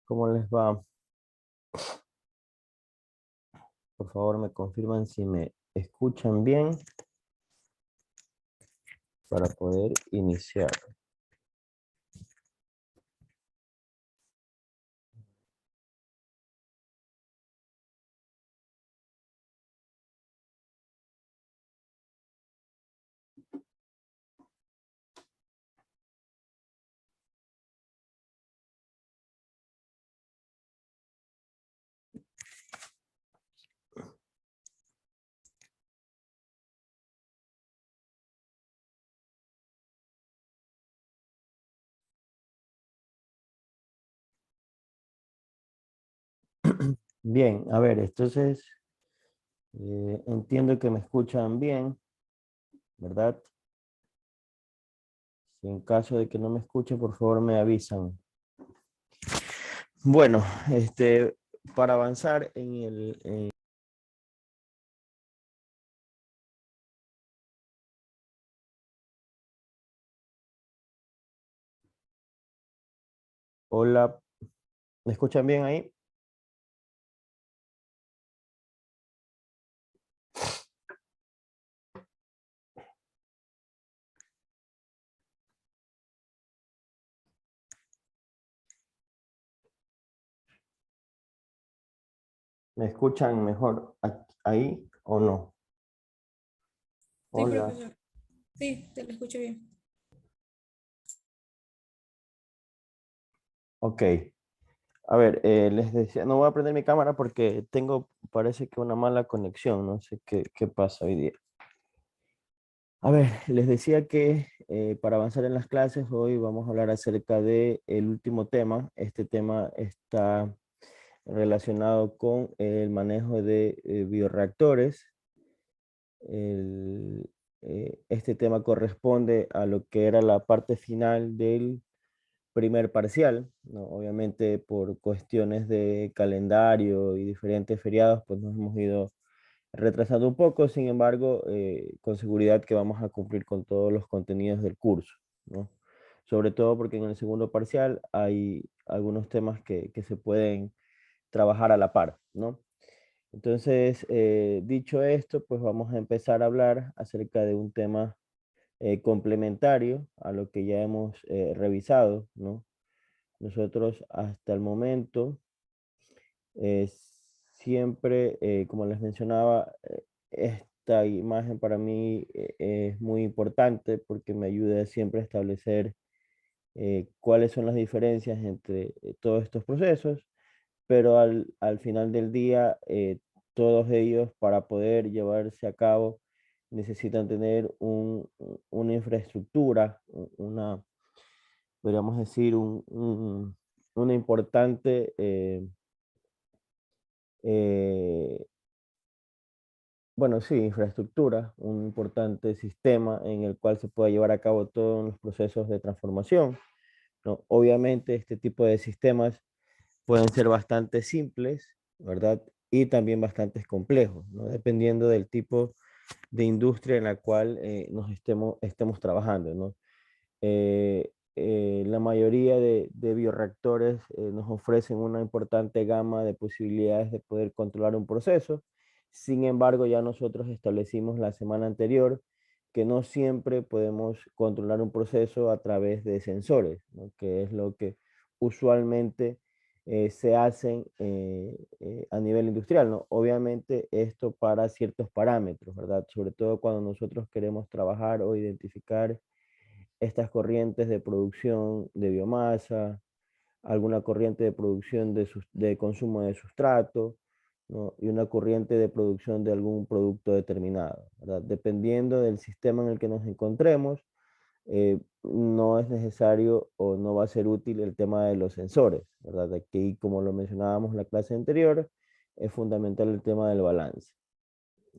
¿Cómo les va? Por favor, me confirman si me escuchan bien para poder iniciar. Bien, a ver, entonces entiendo que me escuchan bien, ¿verdad? Si en caso de que no me escuchen, por favor me avisan. Bueno, para avanzar en hola, ¿me escuchan bien ahí? ¿Me escuchan mejor ahí o no? Sí, Hola. profesor. Sí, te lo escucho bien. Ok. A ver, les decía, no voy a prender mi cámara porque tengo, parece que una mala conexión, no sé qué pasa hoy día. A ver, les decía que para avanzar en las clases, hoy vamos a hablar acerca de el último tema. Este tema está relacionado con el manejo de bioreactores. El, este tema corresponde a lo que era la parte final del primer parcial, ¿no? Obviamente por cuestiones de calendario y diferentes feriados, pues nos hemos ido retrasando un poco, sin embargo, con seguridad que vamos a cumplir con todos los contenidos del curso, ¿no? Sobre todo porque en el segundo parcial hay algunos temas que se pueden trabajar a la par, ¿no? Entonces, dicho esto, pues vamos a empezar a hablar acerca de un tema complementario a lo que ya hemos revisado, ¿no? Nosotros hasta el momento eh, siempre, como les mencionaba, esta imagen para mí es muy importante porque me ayuda siempre a establecer cuáles son las diferencias entre todos estos procesos, pero al final del día, todos ellos para poder llevarse a cabo necesitan tener una infraestructura, podríamos decir, una importante eh, bueno, sí, infraestructura, un importante sistema en el cual se pueda llevar a cabo todos los procesos de transformación, ¿no? Obviamente este tipo de sistemas pueden ser bastante simples, ¿verdad? Y también bastante complejos, ¿no? Dependiendo del tipo de industria en la cual nos estemos trabajando, ¿no? La mayoría de bioreactores nos ofrecen una importante gama de posibilidades de poder controlar un proceso. Sin embargo, ya nosotros establecimos la semana anterior que no siempre podemos controlar un proceso a través de sensores, ¿no? Que es lo que usualmente se hacen a nivel industrial, ¿no? Obviamente esto para ciertos parámetros, ¿verdad? Sobre todo cuando nosotros queremos trabajar o identificar estas corrientes de producción de biomasa, alguna corriente de producción de consumo de sustrato, ¿no? Y una corriente de producción de algún producto determinado, ¿verdad? Dependiendo del sistema en el que nos encontremos, no es necesario o no va a ser útil el tema de los sensores, ¿verdad? Aquí, como lo mencionábamos en la clase anterior, es fundamental el tema del balance,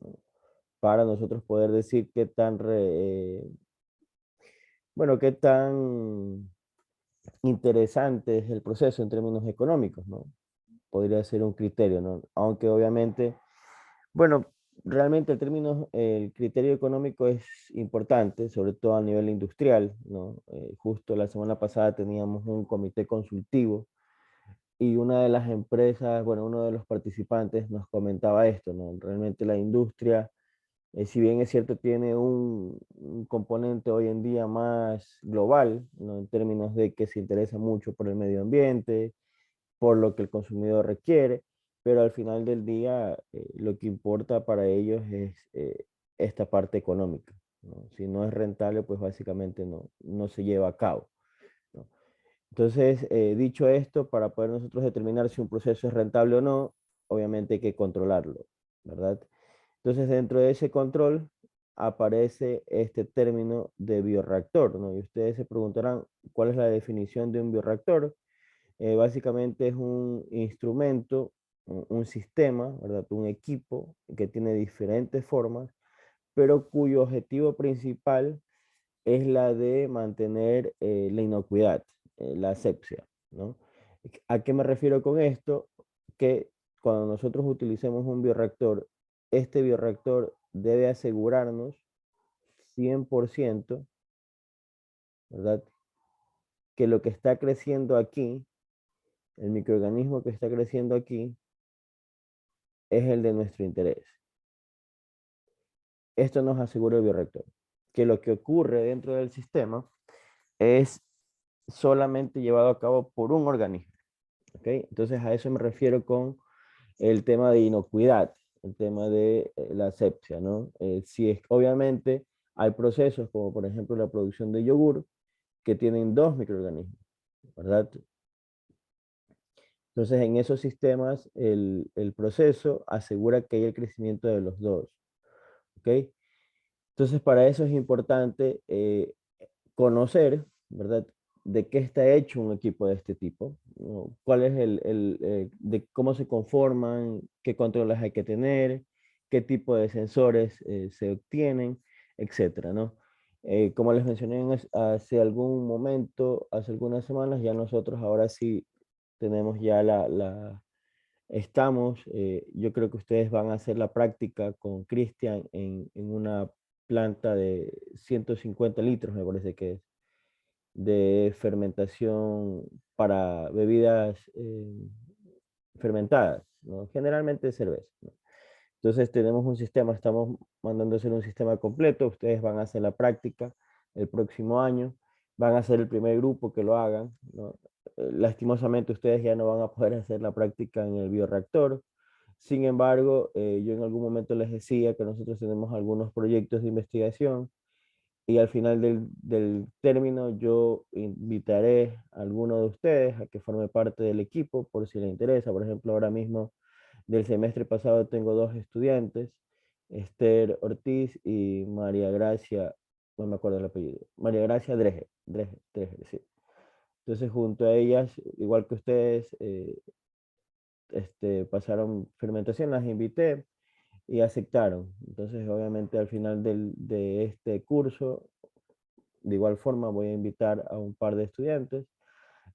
¿no? Para nosotros poder decir bueno, qué tan interesante es el proceso en términos económicos, ¿no? Podría ser un criterio, ¿no? Aunque obviamente, bueno, realmente el criterio económico es importante, sobre todo a nivel industrial, ¿no? Justo la semana pasada teníamos un comité consultivo y una de las empresas, bueno, uno de los participantes nos comentaba esto, ¿no? Realmente la industria, si bien es cierto, tiene un componente hoy en día más global, ¿no? En términos de que se interesa mucho por el medio ambiente, por lo que el consumidor requiere, pero al final del día lo que importa para ellos es esta parte económica, ¿no? Si no es rentable, pues básicamente no se lleva a cabo, ¿no? Entonces, dicho esto, para poder nosotros determinar si un proceso es rentable o no, obviamente hay que controlarlo, ¿verdad? Entonces, dentro de ese control aparece este término de bioreactor, ¿no? Y ustedes se preguntarán, ¿cuál es la definición de un bioreactor? Básicamente es un instrumento, un sistema, ¿verdad? Un equipo que tiene diferentes formas, pero cuyo objetivo principal es la de mantener la inocuidad, la asepsia, ¿no? ¿A qué me refiero con esto? Que cuando nosotros utilicemos un bioreactor, este bioreactor debe asegurarnos 100%, ¿verdad? Que lo que está creciendo aquí, el microorganismo que está creciendo aquí, es el de nuestro interés. Esto nos asegura el bioreactor, que lo que ocurre dentro del sistema es solamente llevado a cabo por un organismo. ¿Ok? Entonces a eso me refiero con el tema de inocuidad, el tema de la asepsia, ¿no? Si es, obviamente hay procesos como por ejemplo la producción de yogur que tienen dos microorganismos, ¿verdad? Entonces en esos sistemas el proceso asegura que hay el crecimiento de los dos, ¿ok? Entonces para eso es importante conocer, ¿verdad? De qué está hecho un equipo de este tipo, ¿no? Cuál es de cómo se conforman, qué controles hay que tener, qué tipo de sensores se obtienen, etcétera, ¿no? Como les mencioné hace algún momento, hace algunas semanas, ya nosotros ahora sí tenemos ya estamos, yo creo que ustedes van a hacer la práctica con Cristian en una planta de 150 litros, me parece que es de fermentación para bebidas fermentadas, ¿no? Generalmente cerveza, ¿no? Entonces tenemos un sistema, estamos mandando a hacer un sistema completo, ustedes van a hacer la práctica el próximo año, van a ser el primer grupo que lo hagan, ¿no? Lastimosamente ustedes ya no van a poder hacer la práctica en el bioreactor. Sin embargo, yo en algún momento les decía que nosotros tenemos algunos proyectos de investigación y al final del término yo invitaré a alguno de ustedes a que forme parte del equipo por si les interesa. Por ejemplo, ahora mismo del semestre pasado tengo dos estudiantes, Esther Ortiz y María Gracia, no me acuerdo el apellido, María Gracia Dreger, sí. Entonces junto a ellas, igual que ustedes, pasaron fermentación, las invité y aceptaron. Entonces obviamente al final de este curso de igual forma, voy a invitar a un par de estudiantes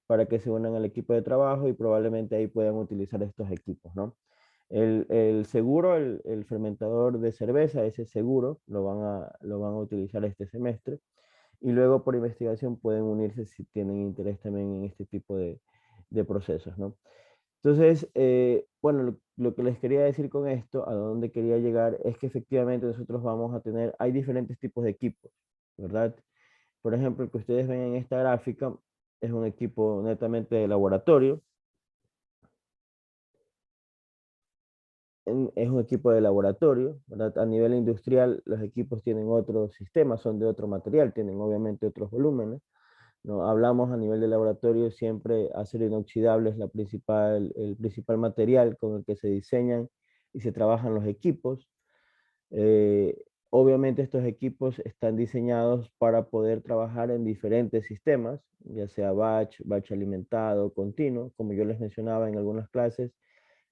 para que se unan al equipo de trabajo y probablemente ahí puedan utilizar estos equipos, ¿no? El seguro, el fermentador de cerveza, ese seguro lo van a utilizar este semestre y luego por investigación pueden unirse si tienen interés también en este tipo de procesos, ¿no? Entonces, bueno, lo que les quería decir con esto, a dónde quería llegar, es que efectivamente nosotros vamos a tener, hay diferentes tipos de equipos, ¿verdad? Por ejemplo, el que ustedes ven en esta gráfica es un equipo netamente de laboratorio. Es un equipo de laboratorio, ¿verdad? A nivel industrial, los equipos tienen otros sistemas, son de otro material, tienen obviamente otros volúmenes, ¿no? Hablamos a nivel de laboratorio, siempre acero inoxidable es el principal material con el que se diseñan y se trabajan los equipos. Eh, Obviamente estos equipos están diseñados para poder trabajar en diferentes sistemas, ya sea batch alimentado, continuo. Como yo les mencionaba en algunas clases,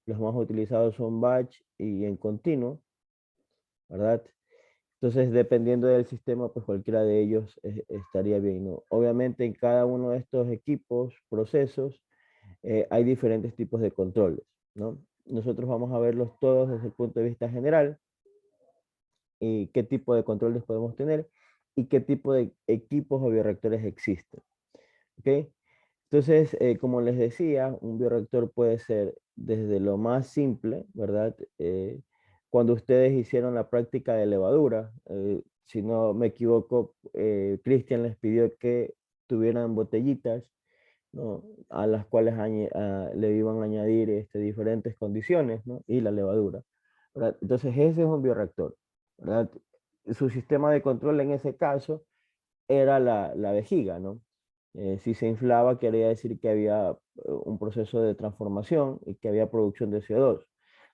los más utilizados son batch y en continuo, ¿verdad? Entonces, dependiendo del sistema, pues cualquiera de ellos estaría bien, ¿no? Obviamente en cada uno de estos equipos, procesos, hay diferentes tipos de controles, ¿no? Nosotros vamos a verlos todos desde el punto de vista general y qué tipo de controles podemos tener y qué tipo de equipos o bioreactores existen. ¿Ok? Entonces, como les decía, un bioreactor puede ser desde lo más simple, ¿verdad? Cuando ustedes hicieron la práctica de levadura, si no me equivoco, Cristian les pidió que tuvieran botellitas, ¿no? A las cuales le iban a añadir diferentes condiciones, ¿no? Y la levadura, ¿verdad? Entonces, ese es un bioreactor, ¿verdad? Su sistema de control en ese caso era la vejiga, ¿no? Si se inflaba, quería decir que había un proceso de transformación y que había producción de CO2.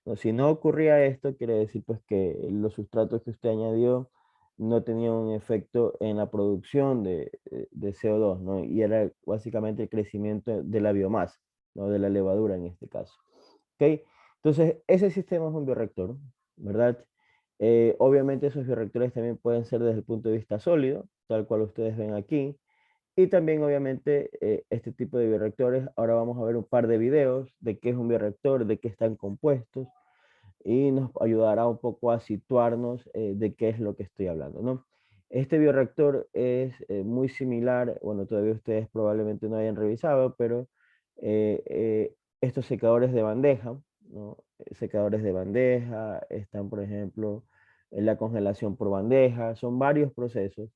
¿No? Si no ocurría esto, quiere decir pues que los sustratos que usted añadió no tenían un efecto en la producción de CO2, ¿no? Y era básicamente el crecimiento de la biomasa, ¿no? De la levadura en este caso. ¿Ok? Entonces, ese sistema es un bioreactor, ¿verdad? Obviamente esos bioreactores también pueden ser desde el punto de vista sólido, tal cual ustedes ven aquí. Y también obviamente este tipo de bioreactores, ahora vamos a ver un par de videos de qué es un bioreactor, de qué están compuestos y nos ayudará un poco a situarnos de qué es lo que estoy hablando, ¿no? Este bioreactor es muy similar, bueno, todavía ustedes probablemente no hayan revisado, pero estos secadores de bandeja, ¿no? Secadores de bandeja, están por ejemplo en la congelación por bandeja, son varios procesos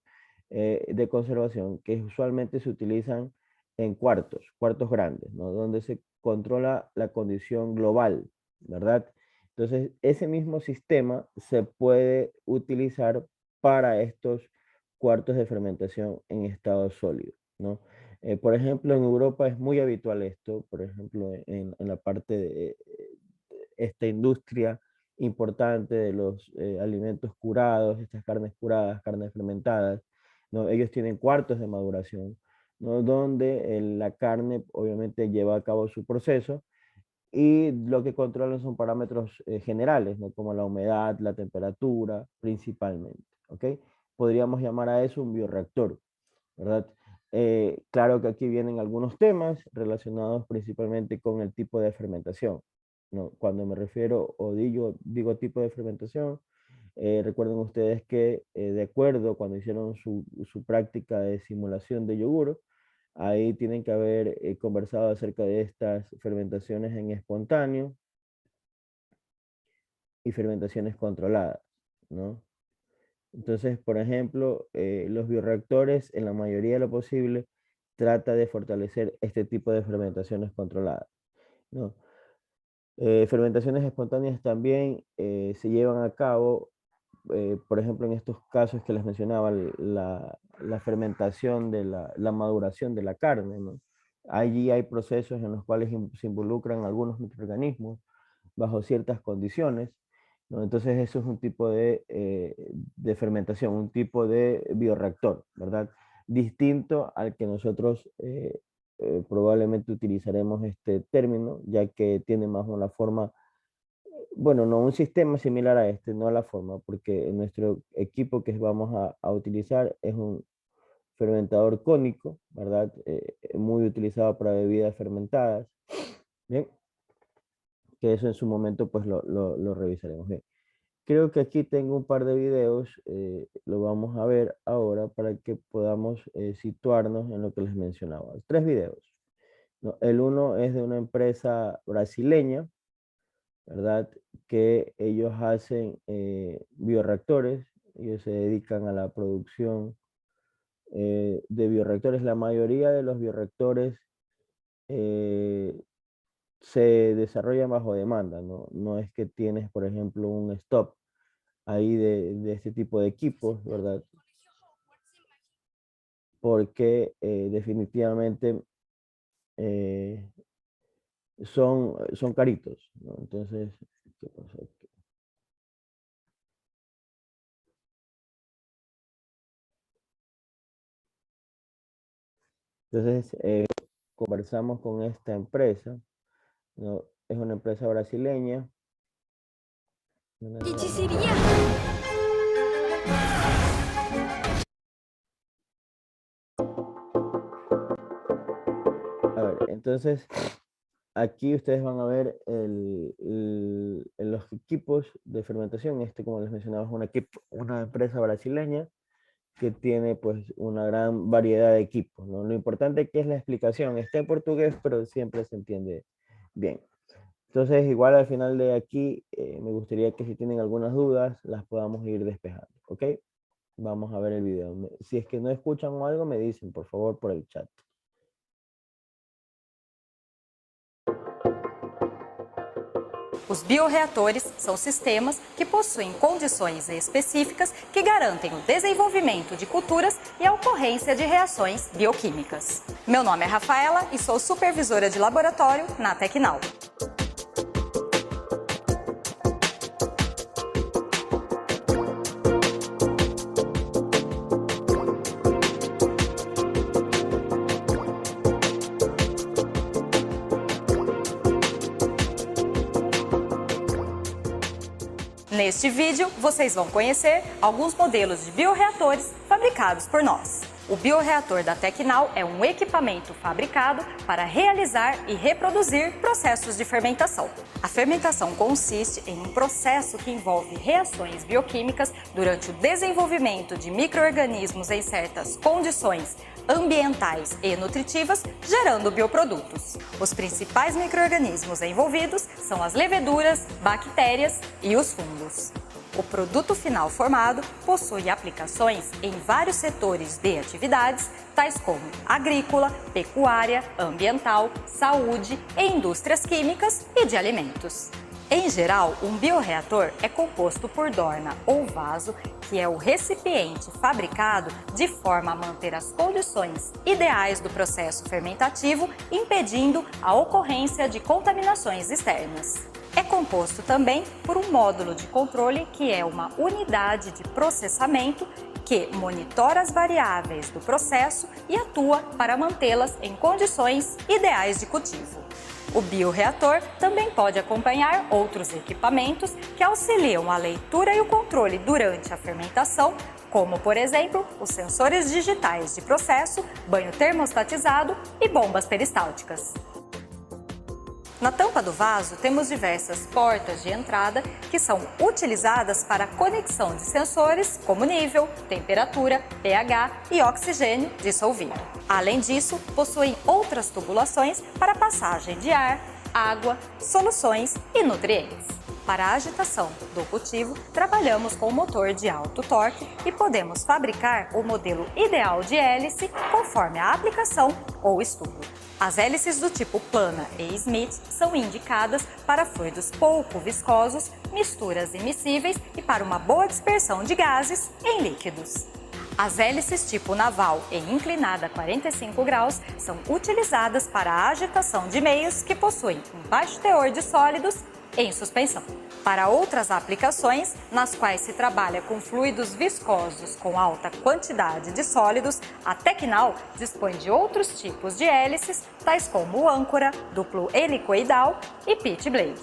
de conservación que usualmente se utilizan en cuartos grandes, ¿no? Donde se controla la condición global, ¿verdad? Entonces, ese mismo sistema se puede utilizar para estos cuartos de fermentación en estado sólido, ¿no? Por ejemplo, en Europa es muy habitual esto, por ejemplo, en la parte de esta industria importante de los alimentos curados, estas carnes curadas, carnes fermentadas, ¿no? Ellos tienen cuartos de maduración, ¿no? Donde la carne obviamente lleva a cabo su proceso y lo que controlan son parámetros generales, ¿no? Como la humedad, la temperatura, principalmente, ¿ok? Podríamos llamar a eso un bioreactor, ¿verdad? Claro que aquí vienen algunos temas relacionados principalmente con el tipo de fermentación, ¿no? Cuando me refiero o digo tipo de fermentación, recuerden ustedes que de acuerdo cuando hicieron su práctica de simulación de yogur, ahí tienen que haber conversado acerca de estas fermentaciones en espontáneo y fermentaciones controladas, ¿no? Entonces, por ejemplo, los bioreactores, en la mayoría de lo posible, trata de fortalecer este tipo de fermentaciones controladas, ¿no? Fermentaciones espontáneas también se llevan a cabo, por ejemplo, en estos casos que les mencionaba, la fermentación de la maduración de la carne, ¿no? Allí hay procesos en los cuales se involucran algunos microorganismos bajo ciertas condiciones, ¿no? Entonces eso es un tipo de fermentación, un tipo de bioreactor, ¿verdad? Distinto al que nosotros probablemente utilizaremos este término, ya que tiene más una forma, bueno, no un sistema similar a este, no a la forma, porque nuestro equipo que vamos a utilizar es un fermentador cónico, ¿verdad? Muy utilizado para bebidas fermentadas, ¿bien? Que eso en su momento pues lo revisaremos bien. Creo que aquí tengo un par de videos, lo vamos a ver ahora para que podamos situarnos en lo que les mencionaba. Tres videos, ¿no? El uno es de una empresa brasileña, ¿verdad? Que ellos hacen bioreactores, ellos se dedican a la producción de bioreactores. La mayoría de los bioreactores eh, se desarrollan bajo demanda, ¿no? No es que tienes, por ejemplo, un stop ahí de este tipo de equipos, ¿verdad? Porque definitivamente eh, son caritos, ¿no? Entonces, ¿qué pasó aquí? Entonces, conversamos con esta empresa, ¿no? Es una empresa brasileña. A ver, entonces, aquí ustedes van a ver los equipos de fermentación. Este, como les mencionaba, es una empresa brasileña que tiene pues una gran variedad de equipos, ¿no? Lo importante es que es la explicación, está en portugués, pero siempre se entiende bien. Entonces, igual al final de aquí, me gustaría que si tienen algunas dudas, las podamos ir despejando, ¿ok? Vamos a ver el video. Si es que no escuchan o algo, me dicen, por favor, por el chat. Os bioreatores são sistemas que possuem condições específicas que garantem o desenvolvimento de culturas e a ocorrência de reações bioquímicas. Meu nome é Rafaela e sou supervisora de laboratório na Tecnal. Neste vídeo, vocês vão conhecer alguns modelos de bioreatores fabricados por nós. O bioreator da Tecnal é um equipamento fabricado para realizar e reproduzir processos de fermentação. A fermentação consiste em um processo que envolve reações bioquímicas durante o desenvolvimento de micro-organismos em certas condições ambientais e nutritivas, gerando bioprodutos. Os principais micro-organismos envolvidos são as leveduras, bactérias e os fungos. O produto final formado possui aplicações em vários setores de atividades, tais como agrícola, pecuária, ambiental, saúde e indústrias químicas e de alimentos. Em geral, um bioreator é composto por dorna ou vaso, que é o recipiente fabricado de forma a manter as condições ideais do processo fermentativo, impedindo a ocorrência de contaminações externas. É composto também por um módulo de controle, que é uma unidade de processamento que monitora as variáveis do processo e atua para mantê-las em condições ideais de cultivo. O bioreator também pode acompanhar outros equipamentos que auxiliam a leitura e o controle durante a fermentação, como, por exemplo, os sensores digitais de processo, banho termostatizado e bombas peristálticas. Na tampa do vaso temos diversas portas de entrada que são utilizadas para a conexão de sensores como nível, temperatura, pH e oxigênio dissolvido. Além disso, possuem outras tubulações para passagem de ar, água, soluções e nutrientes. Para a agitação do cultivo, trabalhamos com motor de alto torque e podemos fabricar o modelo ideal de hélice conforme a aplicação ou estudo. As hélices do tipo plana e Smith são indicadas para fluidos pouco viscosos, misturas immiscíveis e para uma boa dispersão de gases em líquidos. As hélices tipo naval e inclinada a 45 graus são utilizadas para a agitação de meios que possuem um baixo teor de sólidos em suspensão. Para outras aplicações, nas quais se trabalha com fluidos viscosos com alta quantidade de sólidos, a Tecnal dispõe de outros tipos de hélices, tais como o âncora, duplo helicoidal e pit blade.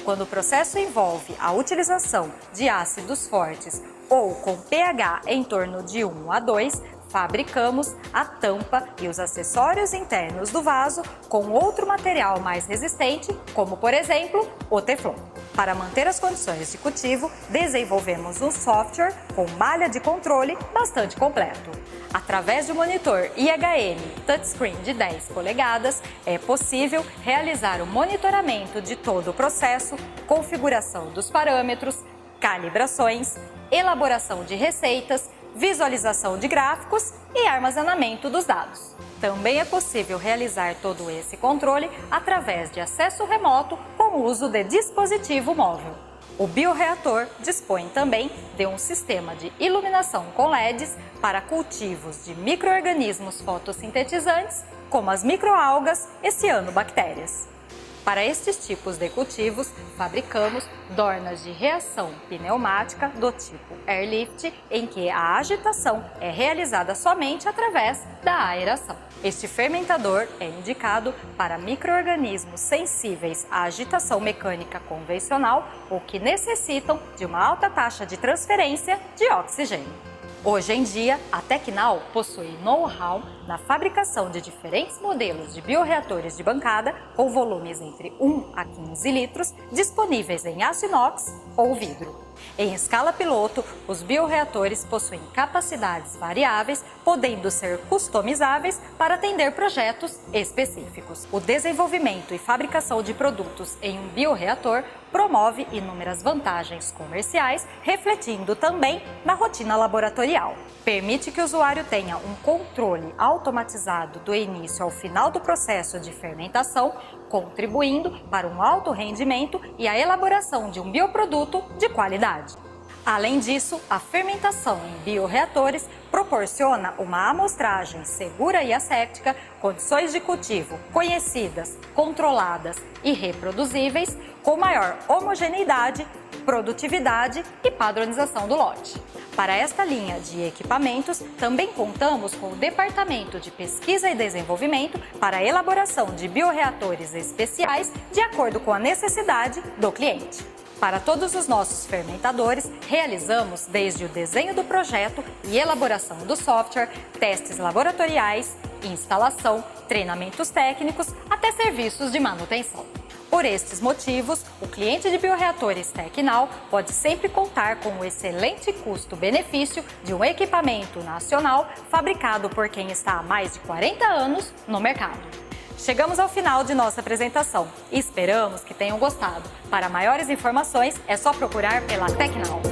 Quando o processo envolve a utilização de ácidos fortes ou com pH em torno de 1 a 2, fabricamos a tampa e os acessórios internos do vaso com outro material mais resistente, como por exemplo o Teflon. Para manter as condições de cultivo, desenvolvemos um software com malha de controle bastante completo. Através de um monitor IHM touchscreen de 10 polegadas, é possível realizar o monitoramento de todo o processo, configuração dos parâmetros, calibrações, elaboração de receitas, visualização de gráficos e armazenamento dos dados. Também é possível realizar todo esse controle através de acesso remoto com o uso de dispositivo móvel. O bioreator dispõe também de um sistema de iluminação com LEDs para cultivos de micro-organismos fotossintetizantes, como as microalgas e cianobactérias. Para estes tipos de cultivos, fabricamos dornas de reação pneumática do tipo Airlift, em que a agitação é realizada somente através da aeração. Este fermentador é indicado para micro-organismos sensíveis à agitação mecânica convencional ou que necessitam de uma alta taxa de transferência de oxigênio. Hoje em dia, a Tecnal possui know-how na fabricação de diferentes modelos de bioreatores de bancada com volumes entre 1 a 15 litros, disponíveis em aço inox ou vidro. Em escala piloto, os bioreatores possuem capacidades variáveis, podendo ser customizáveis para atender projetos específicos. O desenvolvimento e fabricação de produtos em um bioreator promove inúmeras vantagens comerciais, refletindo também na rotina laboratorial. Permite que o usuário tenha um controle automatizado do início ao final do processo de fermentação, contribuindo para um alto rendimento e a elaboração de um bioproduto de qualidade. Além disso, a fermentação em bioreatores proporciona uma amostragem segura e asséptica, condições de cultivo conhecidas, controladas e reproduzíveis, com maior homogeneidade, produtividade e padronização do lote. Para esta linha de equipamentos, também contamos com o Departamento de Pesquisa e Desenvolvimento para a elaboração de bioreatores especiais de acordo com a necessidade do cliente. Para todos os nossos fermentadores, realizamos desde o desenho do projeto e elaboração do software, testes laboratoriais, instalação, treinamentos técnicos, até serviços de manutenção. Por estes motivos, o cliente de bioreatores Tecnal pode sempre contar com o excelente custo-benefício de um equipamento nacional fabricado por quem está há mais de 40 anos no mercado. Chegamos ao final de nossa apresentação e esperamos que tenham gostado. Para maiores informações, é só procurar pela Tecnal.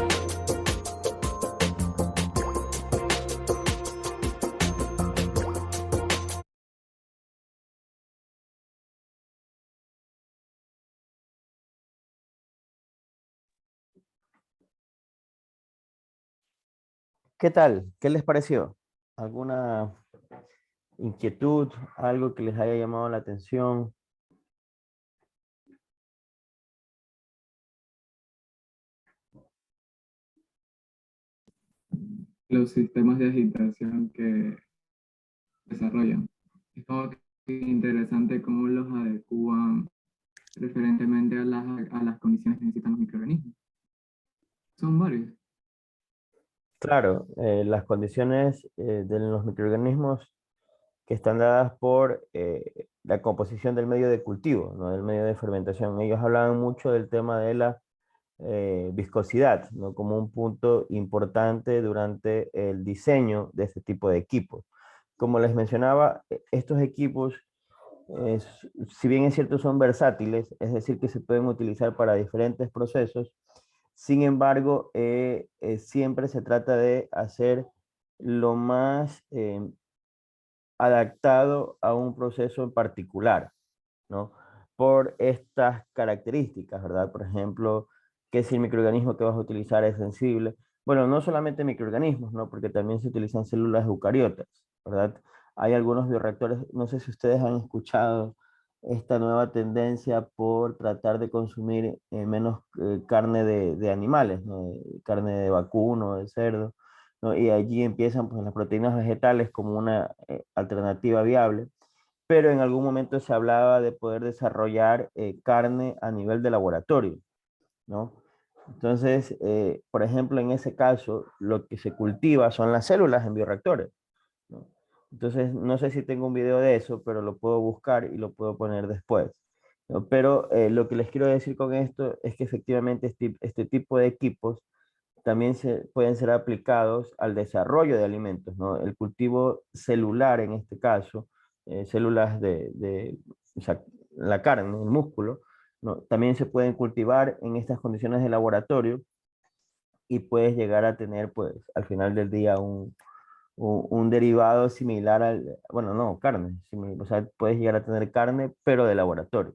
¿Qué tal? ¿Qué les pareció? ¿Alguna inquietud? ¿Algo que les haya llamado la atención? Los sistemas de agitación que desarrollan. Es como que interesante cómo los adecúan referentemente a las condiciones que necesitan los microorganismos. Son varios. Claro, las condiciones de los microorganismos que están dadas por la composición del medio de cultivo, ¿no? Del medio de fermentación. Ellos hablaban mucho del tema de la viscosidad, ¿no? Como un punto importante durante el diseño de este tipo de equipos. Como les mencionaba, estos equipos, si bien es cierto, son versátiles, es decir, que se pueden utilizar para diferentes procesos. Sin embargo, siempre se trata de hacer lo más adaptado a un proceso en particular, ¿no? Por estas características, ¿verdad? Por ejemplo, que si el microorganismo que vas a utilizar es sensible. Bueno, no solamente microorganismos, ¿no? Porque también se utilizan células eucariotas, ¿verdad? Hay algunos bioreactores, no sé si ustedes han escuchado esta nueva tendencia por tratar de consumir menos carne de animales, ¿no? Carne de vacuno, de cerdo, ¿no? Y allí empiezan pues, las proteínas vegetales como una alternativa viable, pero en algún momento se hablaba de poder desarrollar carne a nivel de laboratorio, ¿no? Entonces, por ejemplo, en ese caso, lo que se cultiva son las células en bioreactores, ¿no? Entonces, no sé si tengo un video de eso, pero lo puedo buscar y lo puedo poner después, ¿no? Pero lo que les quiero decir con esto es que efectivamente este tipo de equipos también pueden ser aplicados al desarrollo de alimentos, ¿no? El cultivo celular en este caso, células o sea, la carne, el músculo, ¿no? También se pueden cultivar en estas condiciones de laboratorio y puedes llegar a tener, pues, al final del día un derivado similar al, bueno, no, carne, o sea, puedes llegar a tener carne, pero de laboratorio,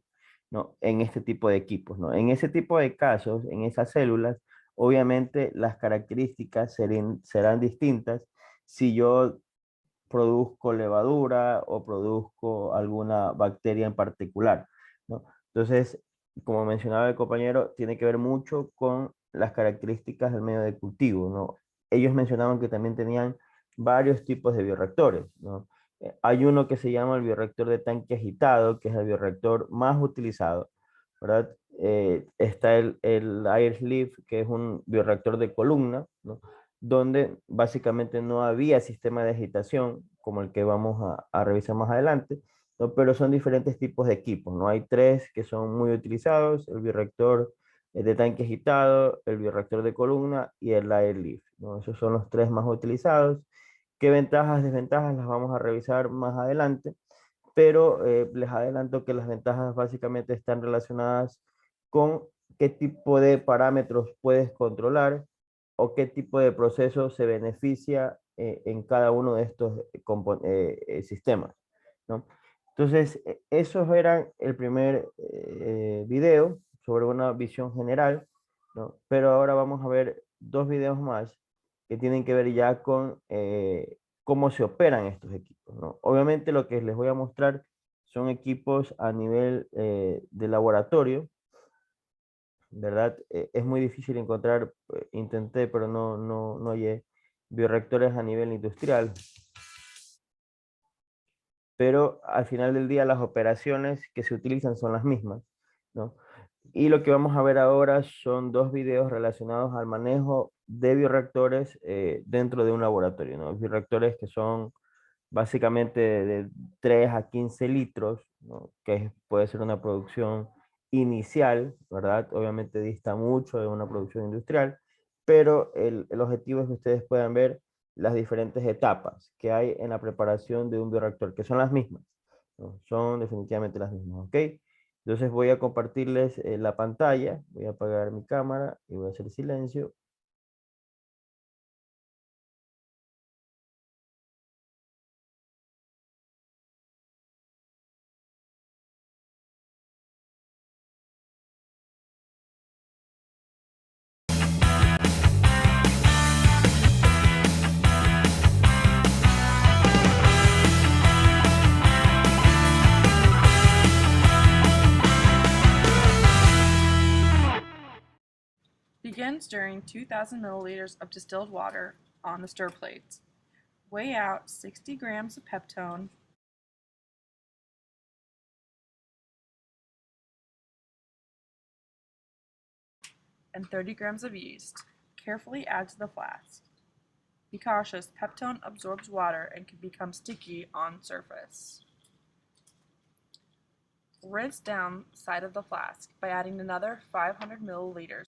¿no? En este tipo de equipos, ¿no? En ese tipo de casos, en esas células, obviamente las características serán distintas si yo produzco levadura o produzco alguna bacteria en particular, ¿no? Entonces, como mencionaba el compañero, tiene que ver mucho con las características del medio de cultivo, ¿no? Ellos mencionaban que también tenían varios tipos de bioreactores, ¿no? Hay uno que se llama el bioreactor de tanque agitado, que es el bioreactor más utilizado, ¿verdad? Está el air sleeve, que es un bioreactor de columna, ¿no? Donde básicamente no había sistema de agitación, como el que vamos a revisar más adelante, ¿no? Pero son diferentes tipos de equipos, ¿no? Hay tres que son muy utilizados: el bioreactor de tanque agitado, el bioreactor de columna y el air lift, ¿no? Esos son los tres más utilizados. ¿Qué ventajas, desventajas? Las vamos a revisar más adelante, pero les adelanto que las ventajas básicamente están relacionadas con qué tipo de parámetros puedes controlar o qué tipo de proceso se beneficia en cada uno de estos sistemas, ¿no? Entonces, esos eran el primer video sobre una visión general, ¿no? Pero ahora vamos a ver dos videos más que tienen que ver ya con cómo se operan estos equipos, ¿no? Obviamente lo que les voy a mostrar son equipos a nivel de laboratorio, ¿verdad? Es muy difícil encontrar, intenté, pero no hallé bioreactores a nivel industrial. Pero al final del día las operaciones que se utilizan son las mismas, ¿no? Y lo que vamos a ver ahora son dos videos relacionados al manejo de bioreactores dentro de un laboratorio, ¿no? Bioreactores que son básicamente de 3 a 15 litros, ¿no? Que puede ser una producción inicial, ¿verdad? Obviamente dista mucho de una producción industrial, pero el objetivo es que ustedes puedan ver las diferentes etapas que hay en la preparación de un bioreactor, que son las mismas, ¿no? Son definitivamente las mismas, ¿ok? Entonces voy a compartirles la pantalla, voy a apagar mi cámara y voy a hacer silencio. Begin stirring 2,000 milliliters of distilled water on the stir plates. Weigh out 60 grams of peptone and 30 grams of yeast. Carefully add to the flask. Be cautious, peptone absorbs water and can become sticky on surface. Rinse down side of the flask by adding another 500 milliliters.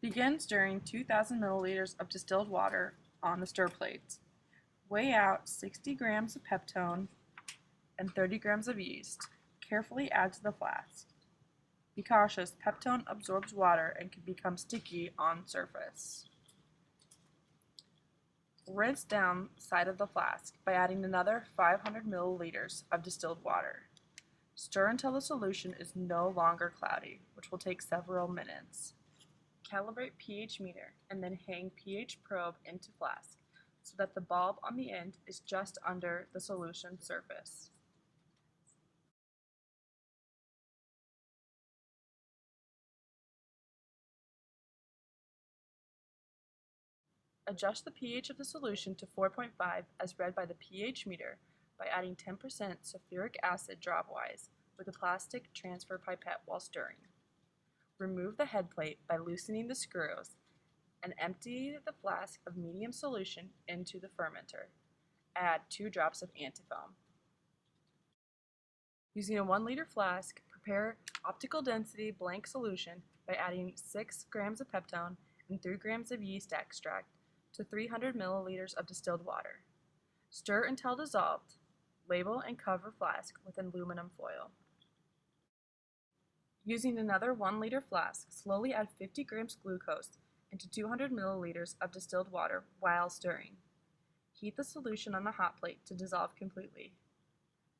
Begin stirring 2,000 milliliters of distilled water on the stir plates. Weigh out 60 grams of peptone and 30 grams of yeast. Carefully add to the flask. Be cautious, peptone absorbs water and can become sticky on surface. Rinse down side of the flask by adding another 500 milliliters of distilled water. Stir until the solution is no longer cloudy, which will take several minutes. Calibrate pH meter and then hang pH probe into flask so that the bulb on the end is just under the solution surface. Adjust the pH of the solution to 4.5 as read by the pH meter by adding 10% sulfuric acid dropwise with a plastic transfer pipette while stirring. Remove the head plate by loosening the screws and empty the flask of medium solution into the fermenter. Add 2 drops of antifoam. Using a 1 liter flask, prepare optical density blank solution by adding 6 grams of peptone and 3 grams of yeast extract to 300 milliliters of distilled water. Stir until dissolved. Label and cover flask with aluminum foil. Using another 1 liter flask, slowly add 50 grams glucose into 200 milliliters of distilled water while stirring. Heat the solution on a hot plate to dissolve completely.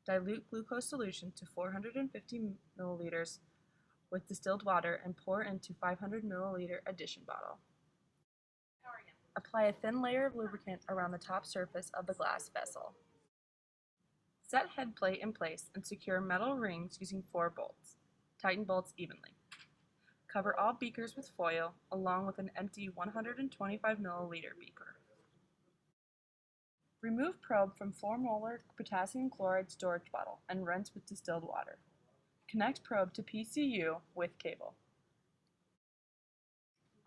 Dilute glucose solution to 450 milliliters with distilled water and pour into 500 milliliter addition bottle. Apply a thin layer of lubricant around the top surface of the glass vessel. Set head plate in place and secure metal rings using 4 bolts. Tighten bolts evenly. Cover all beakers with foil along with an empty 125 milliliter beaker. Remove probe from 4-molar potassium chloride storage bottle and rinse with distilled water. Connect probe to PCU with cable.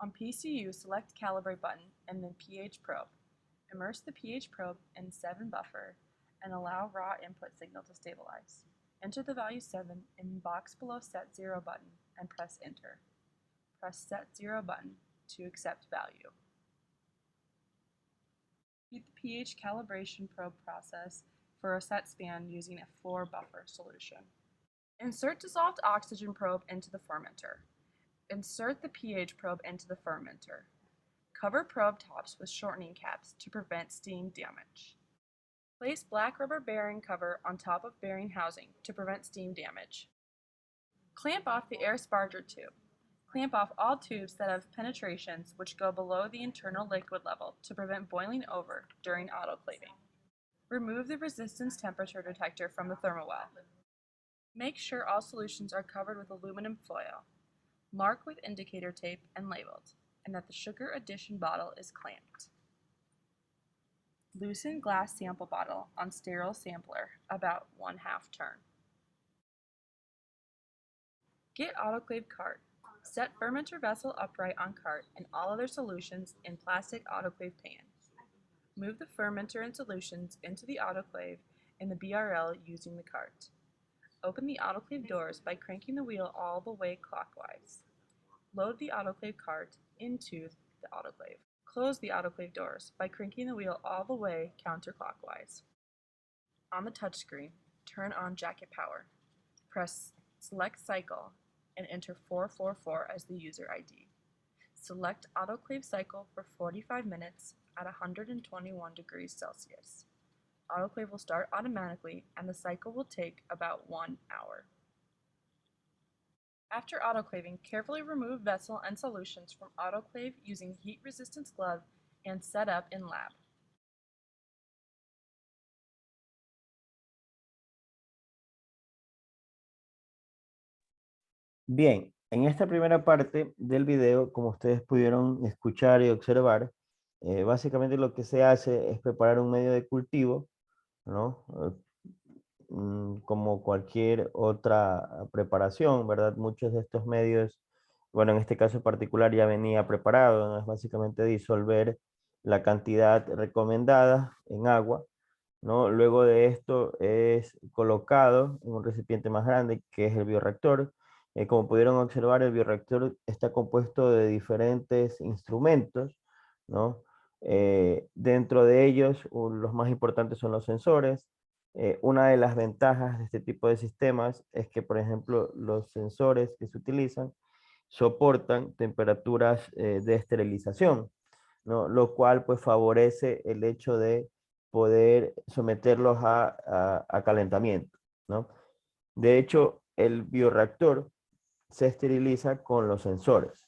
On PCU, select Calibrate button and then pH probe. Immerse the pH probe in 7 buffer and allow raw input signal to stabilize. Enter the value 7 in the box below Set 0 button and press Enter. Press Set 0 button to accept value. Repeat the pH calibration probe process for a set span using a 4-buffer solution. Insert dissolved oxygen probe into the fermenter. Insert the pH probe into the fermenter. Cover probe tops with shortening caps to prevent steam damage. Place black rubber bearing cover on top of bearing housing to prevent steam damage. Clamp off the air sparger tube. Clamp off all tubes that have penetrations which go below the internal liquid level to prevent boiling over during autoclaving. Remove the resistance temperature detector from the thermowell. Make sure all solutions are covered with aluminum foil. Mark with indicator tape and labeled, and that the sugar addition bottle is clamped. Loosen glass sample bottle on sterile sampler about 1/2 turn. Get autoclave cart. Set fermenter vessel upright on cart and all other solutions in plastic autoclave pan. Move the fermenter and solutions into the autoclave in the BRL using the cart. Open the autoclave doors by cranking the wheel all the way clockwise. Load the autoclave cart into the autoclave. Close the autoclave doors by cranking the wheel all the way counterclockwise. On the touchscreen, turn on jacket power. Press Select Cycle and enter 444 as the user ID. Select autoclave cycle for 45 minutes at 121 degrees Celsius. Autoclave will start automatically and the cycle will take about 1 hour. After autoclaving, carefully remove vessel and solutions from autoclave using heat resistance glove and set up in lab. Bien, en esta primera parte del video, como ustedes pudieron escuchar y observar, básicamente lo que se hace es preparar un medio de cultivo, ¿no? Como cualquier otra preparación, ¿verdad? Muchos de estos medios, bueno, en este caso particular ya venía preparado, ¿no? Es básicamente disolver la cantidad recomendada en agua, ¿no? Luego de esto es colocado en un recipiente más grande que es el bioreactor. Como pudieron observar, el bioreactor está compuesto de diferentes instrumentos, ¿no? Dentro de ellos, los más importantes son los sensores. Una de las ventajas de este tipo de sistemas es que, por ejemplo, los sensores que se utilizan soportan temperaturas de esterilización, ¿no? Lo cual pues favorece el hecho de poder someterlos a calentamiento, ¿no? De hecho, el bioreactor se esteriliza con los sensores,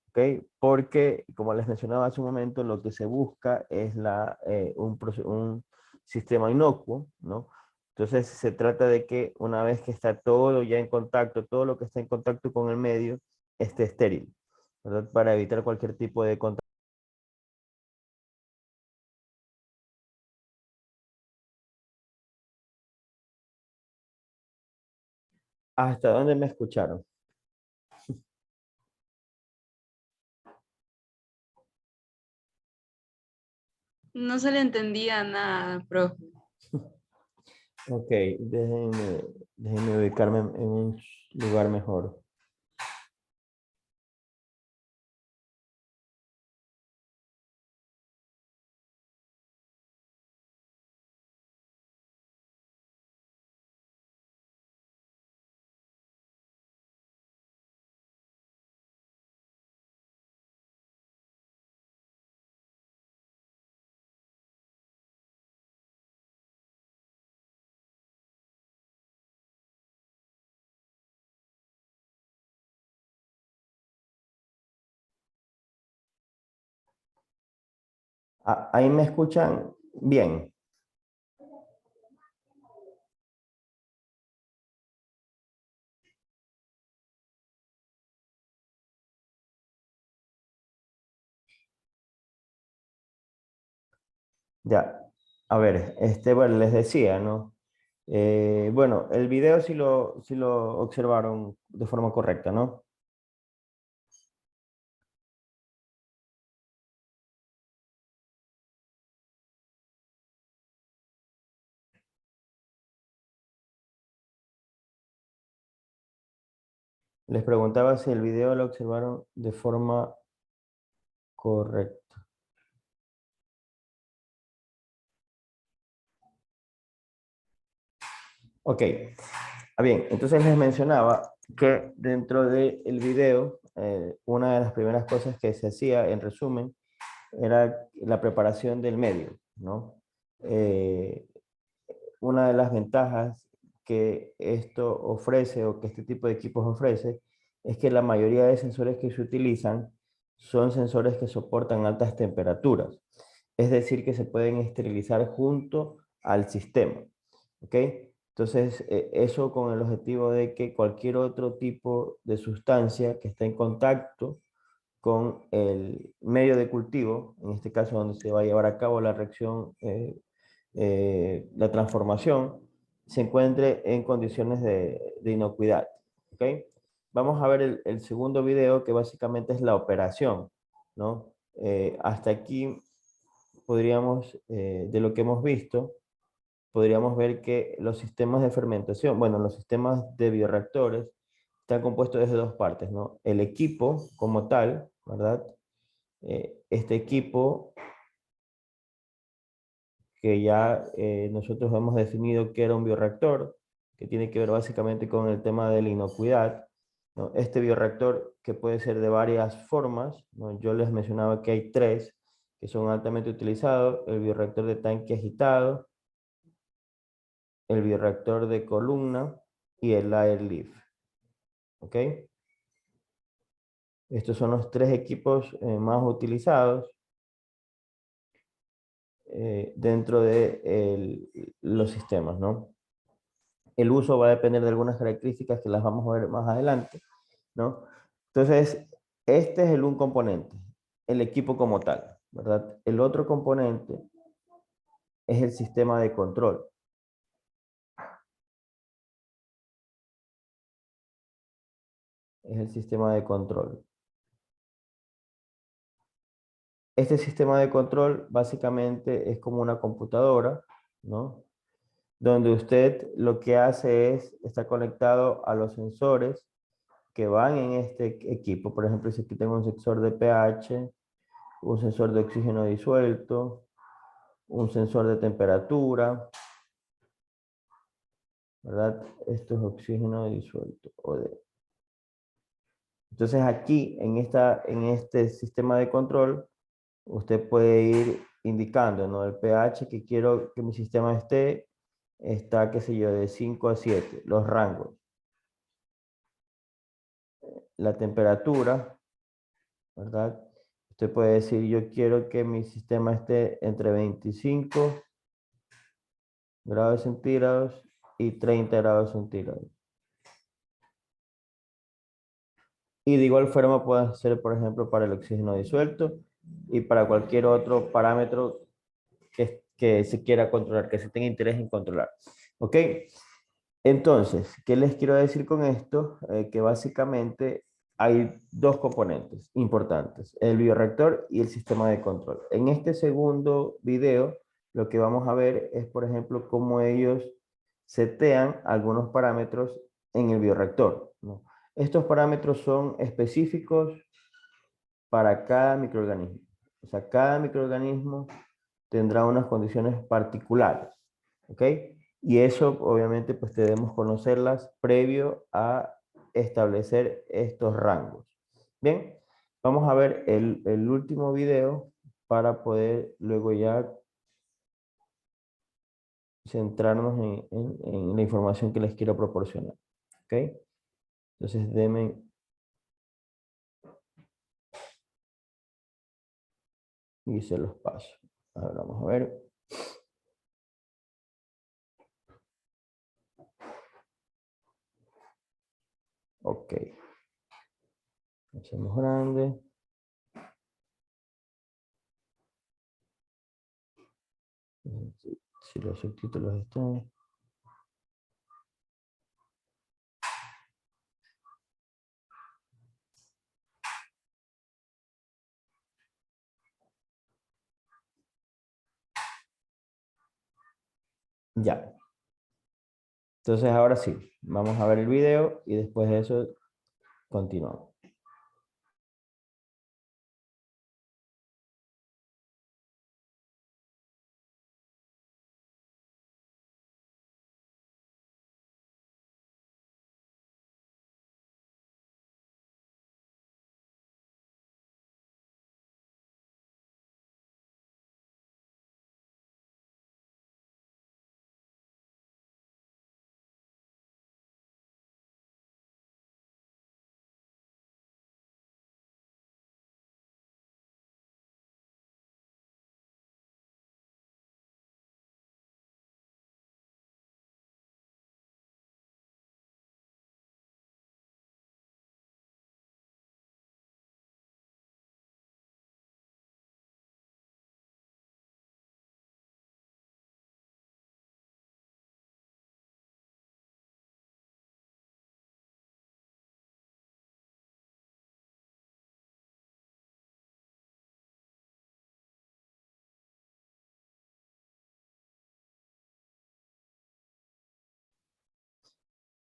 ¿ok? Porque, como les mencionaba hace un momento, lo que se busca es un sistema inocuo, ¿no? Entonces se trata de que una vez que está todo ya en contacto, todo lo que está en contacto con el medio, esté estéril, ¿verdad? Para evitar cualquier tipo de contacto. ¿Hasta dónde me escucharon? No se le entendía nada, profe. Ok, déjenme ubicarme en un lugar mejor. Ahí me escuchan bien. Ya, a ver, bueno, les decía, ¿no? Bueno, el video sí lo observaron de forma correcta, ¿no? Les preguntaba si el video lo observaron de forma correcta. Ok, bien, entonces les mencionaba que dentro del video, una de las primeras cosas que se hacía, en resumen, era la preparación del medio, ¿no? Una de las ventajas que esto ofrece o que este tipo de equipos ofrece es que la mayoría de sensores que se utilizan son sensores que soportan altas temperaturas. Es decir, que se pueden esterilizar junto al sistema. ¿Ok? Entonces, eso con el objetivo de que cualquier otro tipo de sustancia que esté en contacto con el medio de cultivo, en este caso donde se va a llevar a cabo la reacción, la transformación, se encuentre en condiciones de inocuidad. ¿Okay? Vamos a ver el segundo video, que básicamente es la operación, ¿no? Hasta aquí podríamos, de lo que hemos visto, podríamos ver que los sistemas de fermentación, bueno, los sistemas de bioreactores están compuestos de dos partes, ¿no? El equipo como tal, ¿verdad? Este equipo que ya nosotros hemos definido que era un bioreactor, que tiene que ver básicamente con el tema de la inocuidad, ¿no? Este bioreactor que puede ser de varias formas, ¿no? Yo les mencionaba que hay tres que son altamente utilizados: el bioreactor de tanque agitado, el bioreactor de columna y el airlift. ¿Ok? Estos son los tres equipos más utilizados dentro de los sistemas, ¿no? El uso va a depender de algunas características que las vamos a ver más adelante, ¿no? Entonces, este es un componente, el equipo como tal, ¿verdad? El otro componente es el sistema de control. Es el sistema de control. Este sistema de control básicamente es como una computadora, ¿no? Donde usted lo que hace es, está conectado a los sensores que van en este equipo. Por ejemplo, si aquí tengo un sensor de pH, un sensor de oxígeno disuelto, un sensor de temperatura, ¿verdad? Esto es oxígeno disuelto, OD. Entonces aquí, en este sistema de control, usted puede ir indicando, ¿no? El pH que quiero que mi sistema esté, está, qué sé yo, de 5 a 7, los rangos. La temperatura, ¿verdad? Usted puede decir, yo quiero que mi sistema esté entre 25 grados centígrados y 30 grados centígrados. Y de igual forma puede hacer, por ejemplo, para el oxígeno disuelto y para cualquier otro parámetro que se quiera controlar, que se tenga interés en controlar. ¿Ok? Entonces, ¿qué les quiero decir con esto? Que básicamente hay dos componentes importantes, el bioreactor y el sistema de control. En este segundo video, lo que vamos a ver es, por ejemplo, cómo ellos setean algunos parámetros en el bioreactor, ¿no? Estos parámetros son específicos para cada microorganismo. O sea, cada microorganismo tendrá unas condiciones particulares, ¿ok? Y eso obviamente pues debemos conocerlas previo a establecer estos rangos. Bien, vamos a ver el último video para poder luego ya centrarnos en la información que les quiero proporcionar. ¿Ok? Entonces denme y se los paso. A ver, vamos a ver. Ok. Hacemos grande. Si los subtítulos están. Ya. Entonces ahora sí, vamos a ver el video y después de eso continuamos.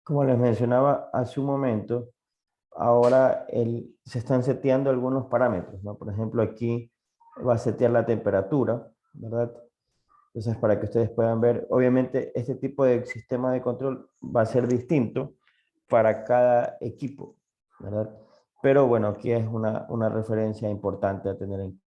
Como les mencionaba hace un momento, ahora se están seteando algunos parámetros, ¿no? Por ejemplo, aquí va a setear la temperatura, ¿verdad? Entonces, para que ustedes puedan ver, obviamente este tipo de sistema de control va a ser distinto para cada equipo, ¿verdad? Pero bueno, aquí es una referencia importante a tener en cuenta.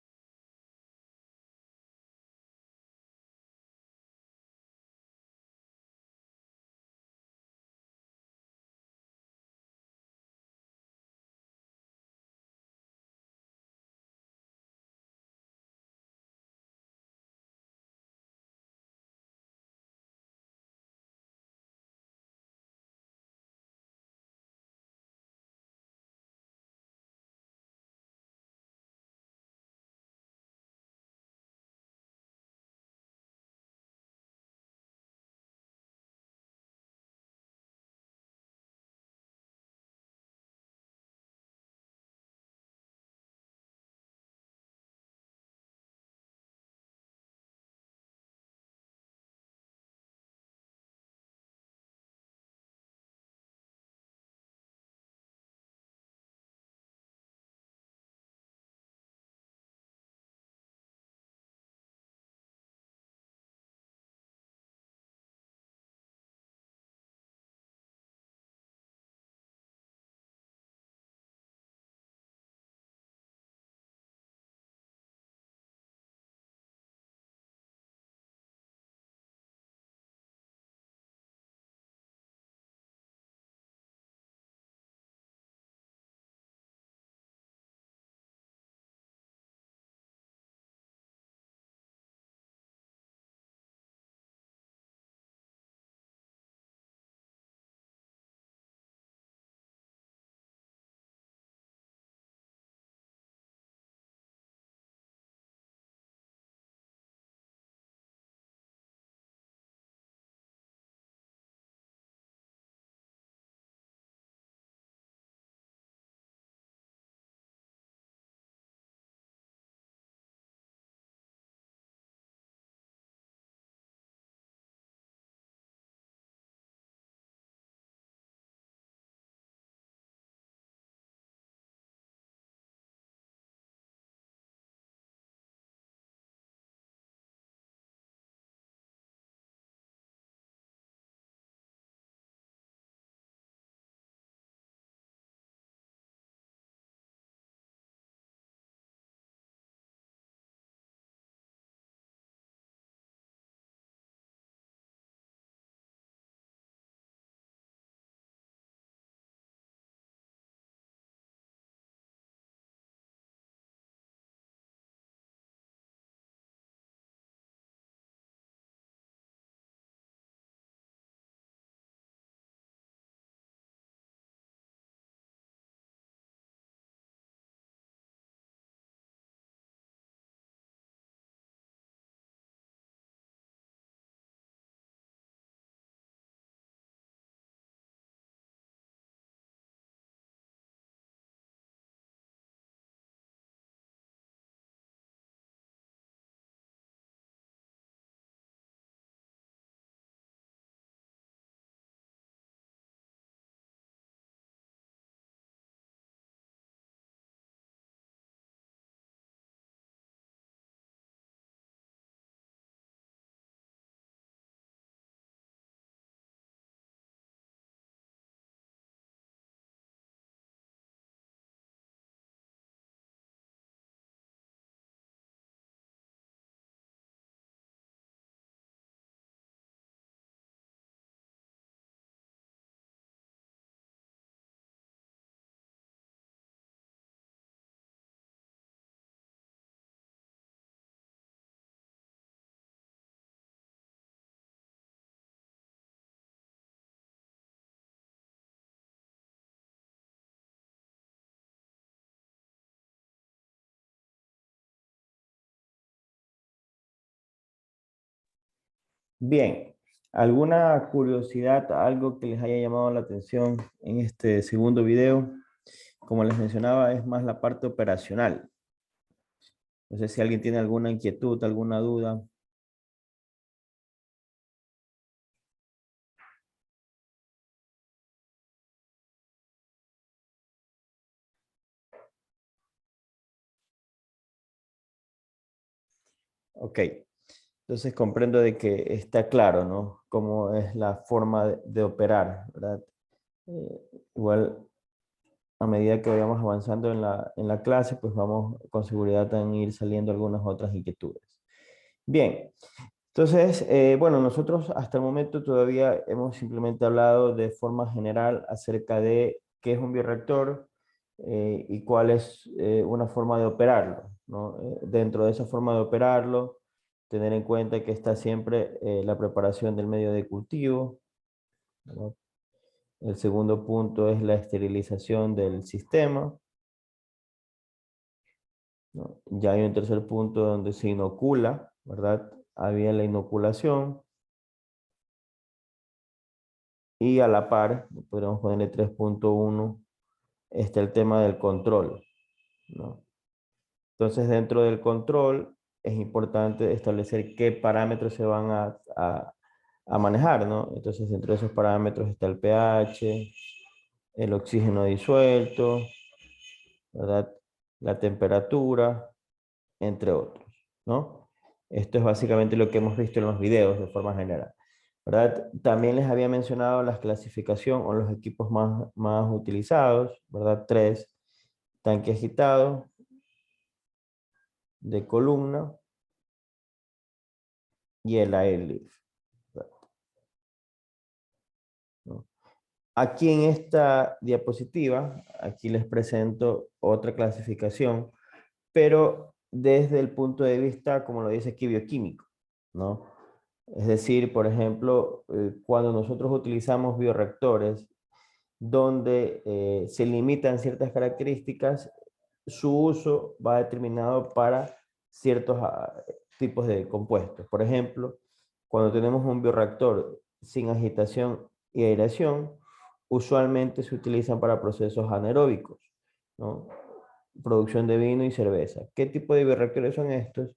Bien, ¿alguna curiosidad, algo que les haya llamado la atención en este segundo video? Como les mencionaba, es más la parte operacional. No sé si alguien tiene alguna inquietud, alguna duda. Ok, entonces comprendo de que está claro, ¿no? Cómo es la forma de operar, ¿verdad? Eh, Igual, a medida que vayamos avanzando en la clase, pues vamos con seguridad a ir saliendo algunas otras inquietudes. Bien, entonces, bueno, nosotros hasta el momento todavía hemos simplemente hablado de forma general acerca de qué es un bioreactor y cuál es una forma de operarlo, ¿no? Dentro de esa forma de operarlo, tener en cuenta que está siempre la preparación del medio de cultivo, ¿no? El segundo punto es la esterilización del sistema, ¿no? Ya hay un tercer punto donde se inocula, ¿verdad? Había la inoculación. Y a la par, podríamos ponerle 3.1, está el tema del control, ¿no? Entonces, dentro del control es importante establecer qué parámetros se van a manejar, ¿no? Entonces, dentro de esos parámetros está el pH, el oxígeno disuelto, ¿verdad? La temperatura, entre otros, ¿no? Esto es básicamente lo que hemos visto en los videos de forma general, ¿verdad? También les había mencionado la clasificación o los equipos más utilizados, ¿verdad? 3, tanque agitado, de columna y el airlift, ¿no? Aquí en esta diapositiva, aquí les presento otra clasificación, pero desde el punto de vista, como lo dice aquí, bioquímico, ¿no? Es decir, por ejemplo, cuando nosotros utilizamos bioreactores donde se limitan ciertas características, su uso va determinado para ciertos tipos de compuestos. Por ejemplo, cuando tenemos un bioreactor sin agitación y aireación, usualmente se utilizan para procesos anaeróbicos, ¿no? Producción de vino y cerveza. ¿Qué tipo de bioreactores son estos?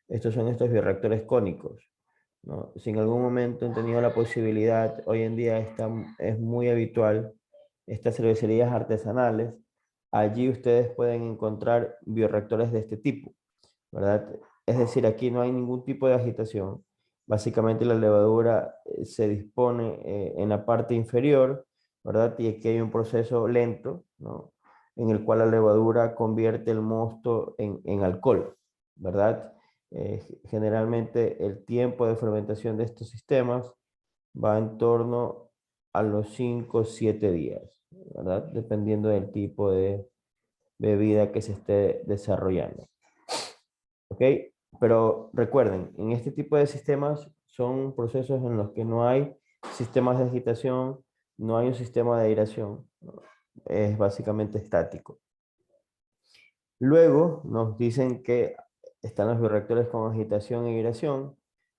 Estos son estos bioreactores cónicos, ¿no? Si en algún momento han tenido la posibilidad, hoy en día es muy habitual, estas cervecerías artesanales, allí ustedes pueden encontrar bioreactores de este tipo, ¿verdad? Es decir, aquí no hay ningún tipo de agitación. Básicamente la levadura se dispone en la parte inferior, ¿verdad? Y aquí hay un proceso lento, ¿no? En el cual la levadura convierte el mosto en alcohol, ¿verdad? Generalmente el tiempo de fermentación de estos sistemas va en torno a los 5 o 7 días, ¿verdad? Dependiendo del tipo de bebida que se esté desarrollando. ¿Ok? Pero recuerden, en este tipo de sistemas son procesos en los que no hay sistemas de agitación, no hay un sistema de aireación, ¿no? Es básicamente estático. Luego nos dicen que están los bioreactores con agitación e aireación,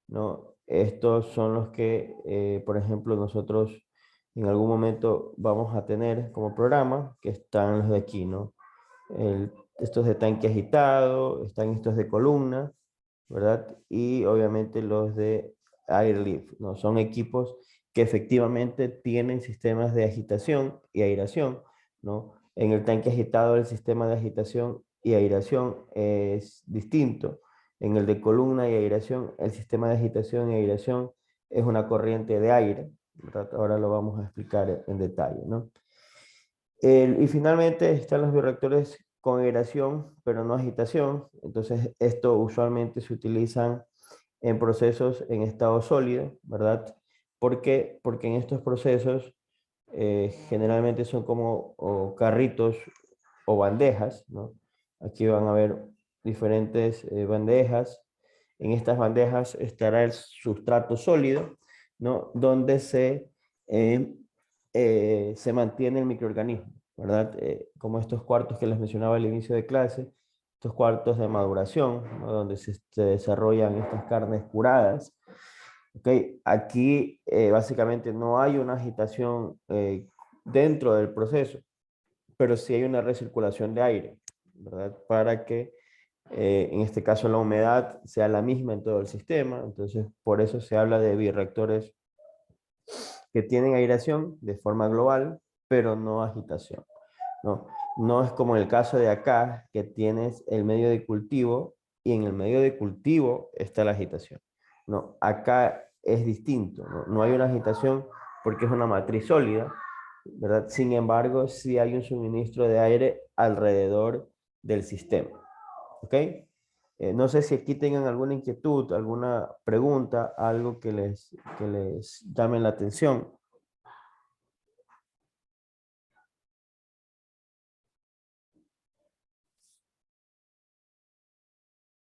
¿no? Estos son los que, por ejemplo, nosotros en algún momento vamos a tener como programa, que están los de aquí, ¿no? Estos de tanque agitado, están estos de columna, ¿verdad? Y obviamente los de airlift, ¿no? Son equipos que efectivamente tienen sistemas de agitación y aireación, ¿no? En el tanque agitado el sistema de agitación y aireación es distinto. En el de columna y aireación, el sistema de agitación y aireación es una corriente de aire, ¿verdad? Ahora lo vamos a explicar en detalle, ¿no? Y finalmente están los bioreactores con aireación, pero no agitación. Entonces, esto usualmente se utilizan en procesos en estado sólido, ¿verdad? ¿Por qué? Porque en estos procesos generalmente son como carritos o bandejas, ¿no? Aquí van a ver diferentes bandejas. En estas bandejas estará el sustrato sólido, ¿no? Donde se mantiene el microorganismo, ¿verdad? Como estos cuartos que les mencionaba al inicio de clase, estos cuartos de maduración, ¿no? Donde se desarrollan estas carnes curadas, ¿Ok? Aquí básicamente no hay una agitación dentro del proceso, pero sí hay una recirculación de aire, ¿verdad? Para que en este caso la humedad sea la misma en todo el sistema. Entonces, por eso se habla de bioreactores que tienen aireación de forma global, pero no agitación, ¿no? No es como en el caso de acá, que tienes el medio de cultivo y en el medio de cultivo está la agitación. No, acá es distinto, ¿no? No hay una agitación porque es una matriz sólida, ¿verdad? Sin embargo, sí hay un suministro de aire alrededor del sistema, ¿ok? No sé si aquí tengan alguna inquietud, alguna pregunta, algo que les llame la atención.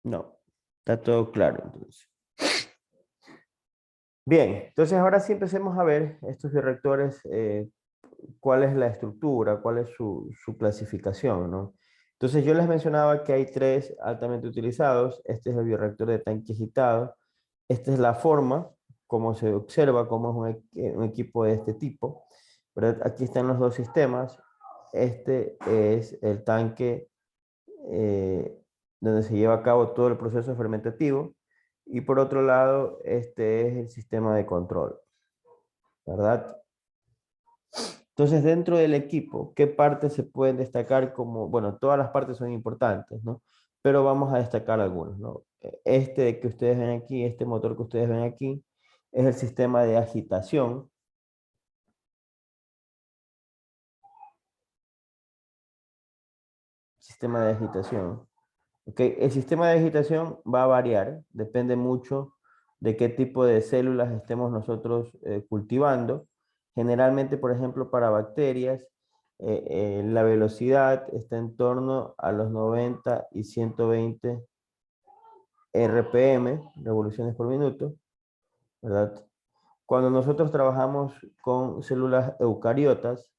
No, está todo claro entonces. Bien, entonces ahora sí empecemos a ver estos bioreactores, cuál es la estructura, cuál es su clasificación, ¿no? Entonces yo les mencionaba que hay tres altamente utilizados. Este es el bioreactor de tanque agitado. Esta es la forma, como se observa, cómo es un equipo de este tipo, ¿verdad? Aquí están los dos sistemas. Este es el tanque donde se lleva a cabo todo el proceso fermentativo. Y por otro lado, este es el sistema de control, ¿verdad? Entonces, dentro del equipo, ¿qué partes se pueden destacar como, bueno, todas las partes son importantes, ¿no? Pero vamos a destacar algunos, ¿no? Este que ustedes ven aquí, este motor que ustedes ven aquí, es el sistema de agitación. Sistema de agitación. ¿Ok? El sistema de agitación va a variar, depende mucho de qué tipo de células estemos nosotros cultivando. Generalmente, por ejemplo, para bacterias, la velocidad está en torno a los 90 y 120 RPM, revoluciones por minuto, ¿verdad? Cuando nosotros trabajamos con células eucariotas,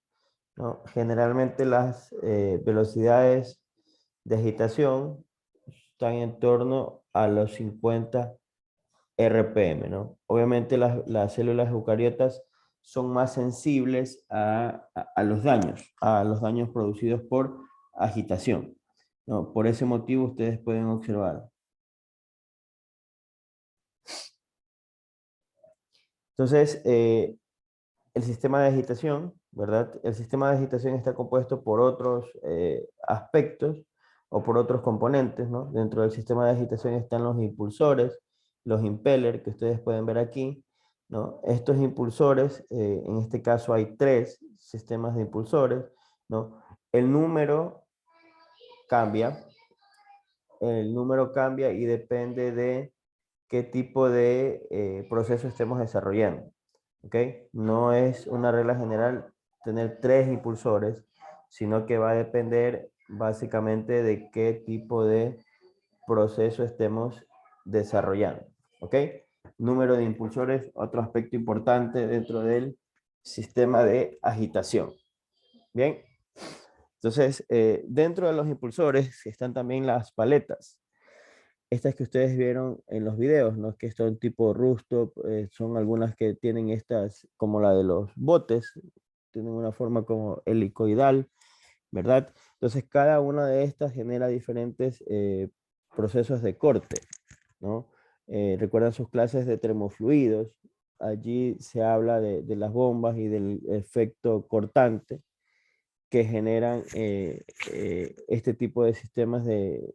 ¿no? Generalmente las velocidades de agitación están en torno a los 50 RPM, ¿no? Obviamente las células eucariotas son más sensibles a los daños producidos por agitación, ¿no? Por ese motivo ustedes pueden observar. Entonces, el sistema de agitación, ¿verdad? El sistema de agitación está compuesto por otros aspectos o por otros componentes, ¿no? Dentro del sistema de agitación están los impulsores, los impellers que ustedes pueden ver aquí, ¿no? Estos impulsores, en este caso hay tres sistemas de impulsores, ¿no? El número cambia, el número cambia y depende de qué tipo de proceso estemos desarrollando. ¿Ok? No es una regla general tener tres impulsores, sino que va a depender básicamente de qué tipo de proceso estemos desarrollando. ¿Ok? Número de impulsores, otro aspecto importante dentro del sistema de agitación. Bien. Entonces, dentro de los impulsores están también las paletas. Estas que ustedes vieron en los videos, ¿no? Que son tipo rooftop, son algunas que tienen estas, como la de los botes, tienen una forma como helicoidal, ¿verdad? Entonces cada una de estas genera diferentes procesos de corte, ¿no? Recuerdan sus clases de termofluidos, allí se habla de las bombas y del efecto cortante que generan este tipo de sistemas de,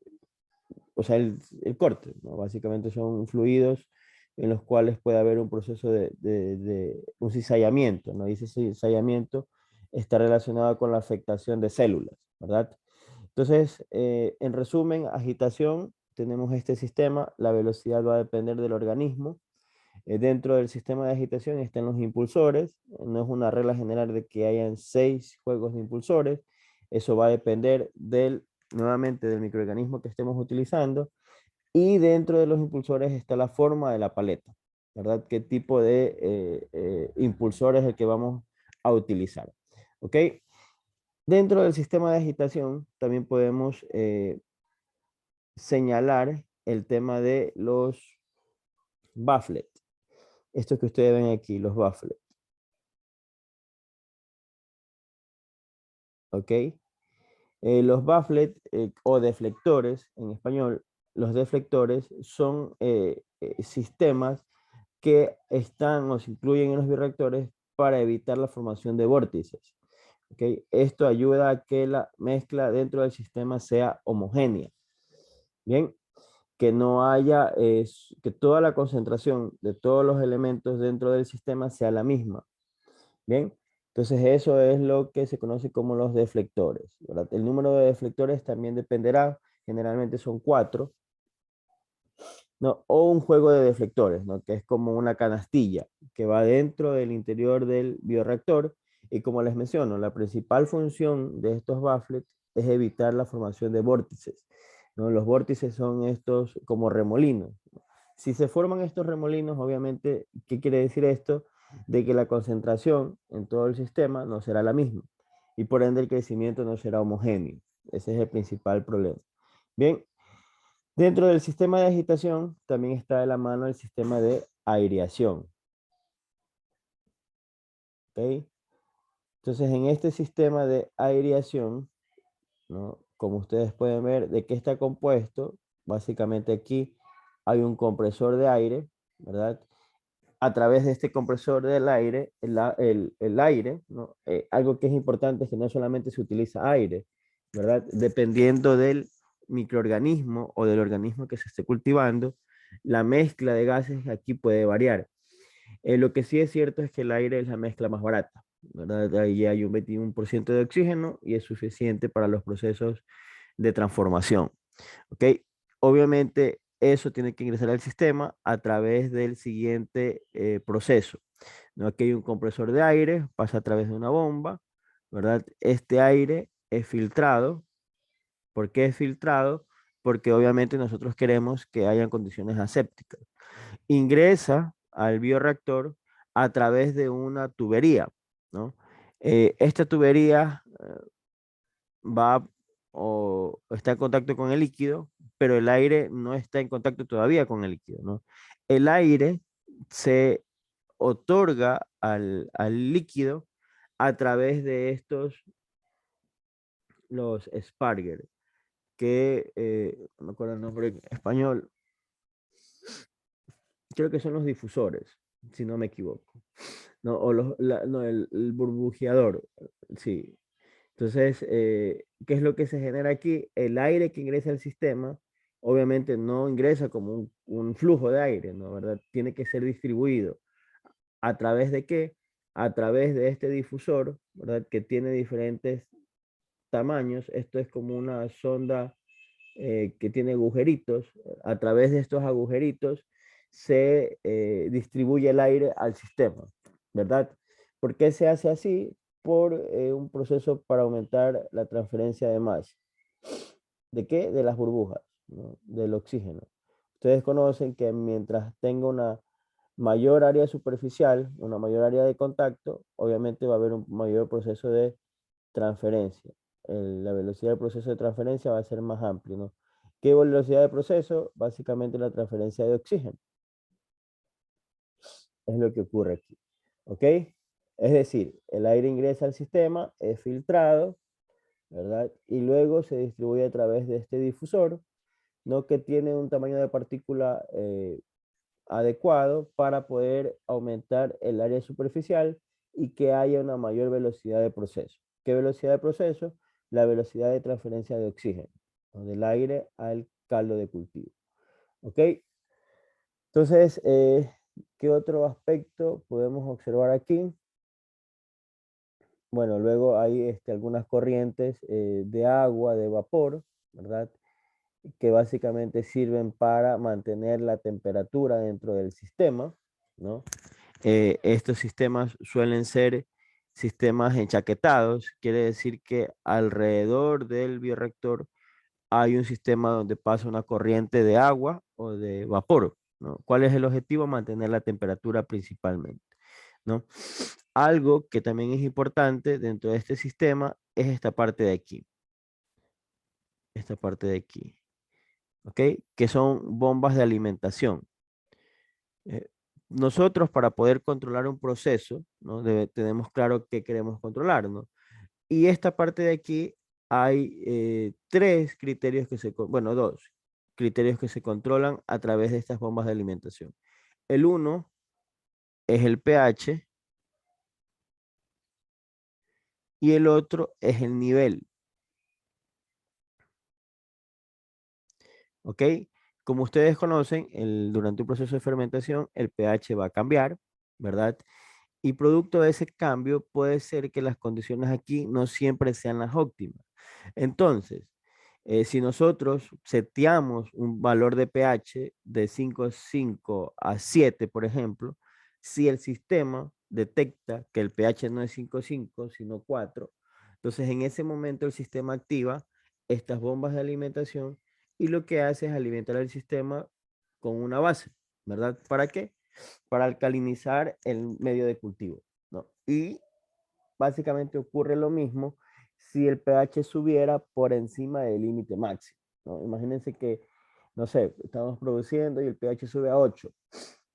o sea, el corte, ¿no? Básicamente son fluidos en los cuales puede haber un proceso de un cizallamiento, ¿no? Y ese cizallamiento está relacionado con la afectación de células, ¿verdad? Entonces, en resumen, agitación, tenemos este sistema, la velocidad va a depender del organismo. Dentro del sistema de agitación están los impulsores, no es una regla general de que hayan 6 juegos de impulsores, eso va a depender nuevamente del microorganismo que estemos utilizando, y dentro de los impulsores está la forma de la paleta, ¿verdad? ¿Qué tipo de impulsor es el que vamos a utilizar? ¿Ok? Dentro del sistema de agitación también podemos señalar el tema de los bafflet. Esto que ustedes ven aquí, los baffles. ¿Ok? Los baffles o deflectores, en español, los deflectores son sistemas que están o se incluyen en los bioreactores para evitar la formación de vórtices. ¿Okay? Esto ayuda a que la mezcla dentro del sistema sea homogénea. Bien, que no haya, que toda la concentración de todos los elementos dentro del sistema sea la misma. Bien, entonces eso es lo que se conoce como los deflectores, ¿verdad? El número de deflectores también dependerá, generalmente son 4, ¿no? O un juego de deflectores, ¿no? Que es como una canastilla que va dentro del interior del bioreactor. Y como les menciono, la principal función de estos baffles es evitar la formación de vórtices, ¿no? Los vórtices son estos como remolinos. Si se forman estos remolinos, obviamente, ¿qué quiere decir esto? De que la concentración en todo el sistema no será la misma y por ende el crecimiento no será homogéneo. Ese es el principal problema. Bien, dentro del sistema de agitación también está de la mano el sistema de aireación. ¿Ok? Entonces, en este sistema de aireación, ¿no? Como ustedes pueden ver, ¿de qué está compuesto? Básicamente aquí hay un compresor de aire, ¿verdad? A través de este compresor del aire, el aire, ¿no? Algo que es importante es que no solamente se utiliza aire, ¿verdad? Dependiendo del microorganismo o del organismo que se esté cultivando, la mezcla de gases aquí puede variar. Lo que sí es cierto es que el aire es la mezcla más barata, ¿verdad? Ahí hay un 21% de oxígeno y es suficiente para los procesos de transformación. ¿Ok? Obviamente eso tiene que ingresar al sistema a través del siguiente proceso, ¿no? Aquí hay un compresor de aire, pasa a través de una bomba, ¿verdad? Este aire es filtrado. ¿Por qué es filtrado? Porque obviamente nosotros queremos que hayan condiciones asépticas. Ingresa al bioreactor a través de una tubería, ¿no? Esta tubería va o está en contacto con el líquido, pero el aire no está en contacto todavía con el líquido, ¿no? El aire se otorga al líquido a través de estos, los Sparger, que no me acuerdo el nombre en español, creo que son los difusores, si no me equivoco, ¿no? O no, el burbujeador, sí. Entonces, ¿qué es lo que se genera aquí? El aire que ingresa al sistema, obviamente no ingresa como un flujo de aire, ¿no? ¿Verdad? Tiene que ser distribuido. ¿A través de qué? A través de este difusor, ¿verdad? Que tiene diferentes tamaños. Esto es como una sonda que tiene agujeritos. A través de estos agujeritos se distribuye el aire al sistema, ¿verdad? ¿Por qué se hace así? Por un proceso para aumentar la transferencia de masa. ¿De qué? De las burbujas, ¿no? Del oxígeno. Ustedes conocen que mientras tenga una mayor área superficial, una mayor área de contacto, obviamente va a haber un mayor proceso de transferencia. La velocidad del proceso de transferencia va a ser más amplio, ¿no? ¿Qué velocidad de proceso? Básicamente la transferencia de oxígeno. Es lo que ocurre aquí. ¿Ok? Es decir, el aire ingresa al sistema, es filtrado, ¿verdad? Y luego se distribuye a través de este difusor, ¿no? Que tiene un tamaño de partícula adecuado para poder aumentar el área superficial y que haya una mayor velocidad de proceso. ¿Qué velocidad de proceso? La velocidad de transferencia de oxígeno, ¿no? Del aire al caldo de cultivo. ¿Ok? Entonces, ¿qué otro aspecto podemos observar aquí? Bueno, luego hay algunas corrientes de agua, de vapor, ¿verdad? Que básicamente sirven para mantener la temperatura dentro del sistema, ¿no? Estos sistemas suelen ser sistemas enchaquetados, quiere decir que alrededor del bioreactor hay un sistema donde pasa una corriente de agua o de vapor, ¿no? ¿Cuál es el objetivo? Mantener la temperatura principalmente, ¿no? Algo que también es importante dentro de este sistema es esta parte de aquí. Esta parte de aquí. ¿Ok? Que son bombas de alimentación. nosotros para poder controlar un proceso, ¿no? Tenemos claro qué queremos controlar, ¿no? Y esta parte de aquí hay tres criterios que bueno, dos criterios que se controlan a través de estas bombas de alimentación. El uno es el pH y el otro es el nivel. ¿Ok? Como ustedes conocen, durante un proceso de fermentación, el pH va a cambiar, ¿verdad? Y producto de ese cambio puede ser que las condiciones aquí no siempre sean las óptimas. Entonces, si nosotros seteamos un valor de pH de 5,5 a 7, por ejemplo, si el sistema detecta que el pH no es 5,5, sino 4, entonces en ese momento el sistema activa estas bombas de alimentación y lo que hace es alimentar el sistema con una base, ¿verdad? ¿Para qué? Para alcalinizar el medio de cultivo, ¿no? Y básicamente ocurre lo mismo si el pH subiera por encima del límite máximo, ¿no? Imagínense que, no sé, estamos produciendo y el pH sube a 8.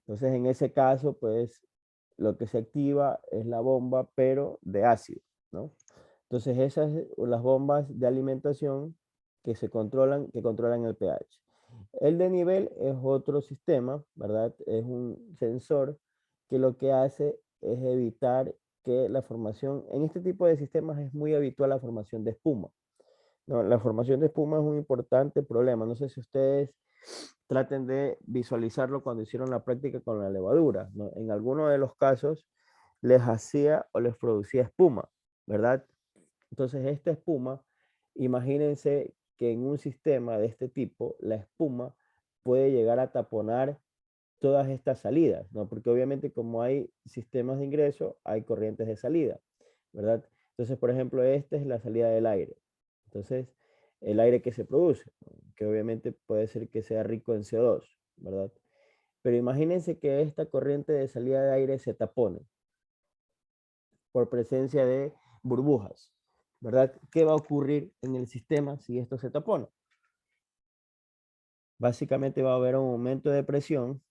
Entonces, en ese caso, pues, lo que se activa es la bomba, pero de ácido, ¿no? Entonces, esas son las bombas de alimentación que controlan el pH. El de nivel es otro sistema, ¿verdad? Es un sensor que lo que hace es evitar que la formación, en este tipo de sistemas es muy habitual la formación de espuma, ¿no? La formación de espuma es un importante problema. No sé si ustedes traten de visualizarlo cuando hicieron la práctica con la levadura, ¿no? En alguno de los casos les hacía o les producía espuma, ¿verdad? Entonces esta espuma, imagínense que en un sistema de este tipo, la espuma puede llegar a taponar todas estas salidas, ¿no? Porque obviamente como hay sistemas de ingreso, hay corrientes de salida, ¿verdad? Entonces, por ejemplo, esta es la salida del aire. Entonces, el aire que se produce, ¿no? Que obviamente puede ser que sea rico en CO2, ¿verdad? Pero imagínense que esta corriente de salida de aire se tapone por presencia de burbujas, ¿verdad? ¿Qué va a ocurrir en el sistema si esto se tapona? Básicamente va a haber un aumento de presión,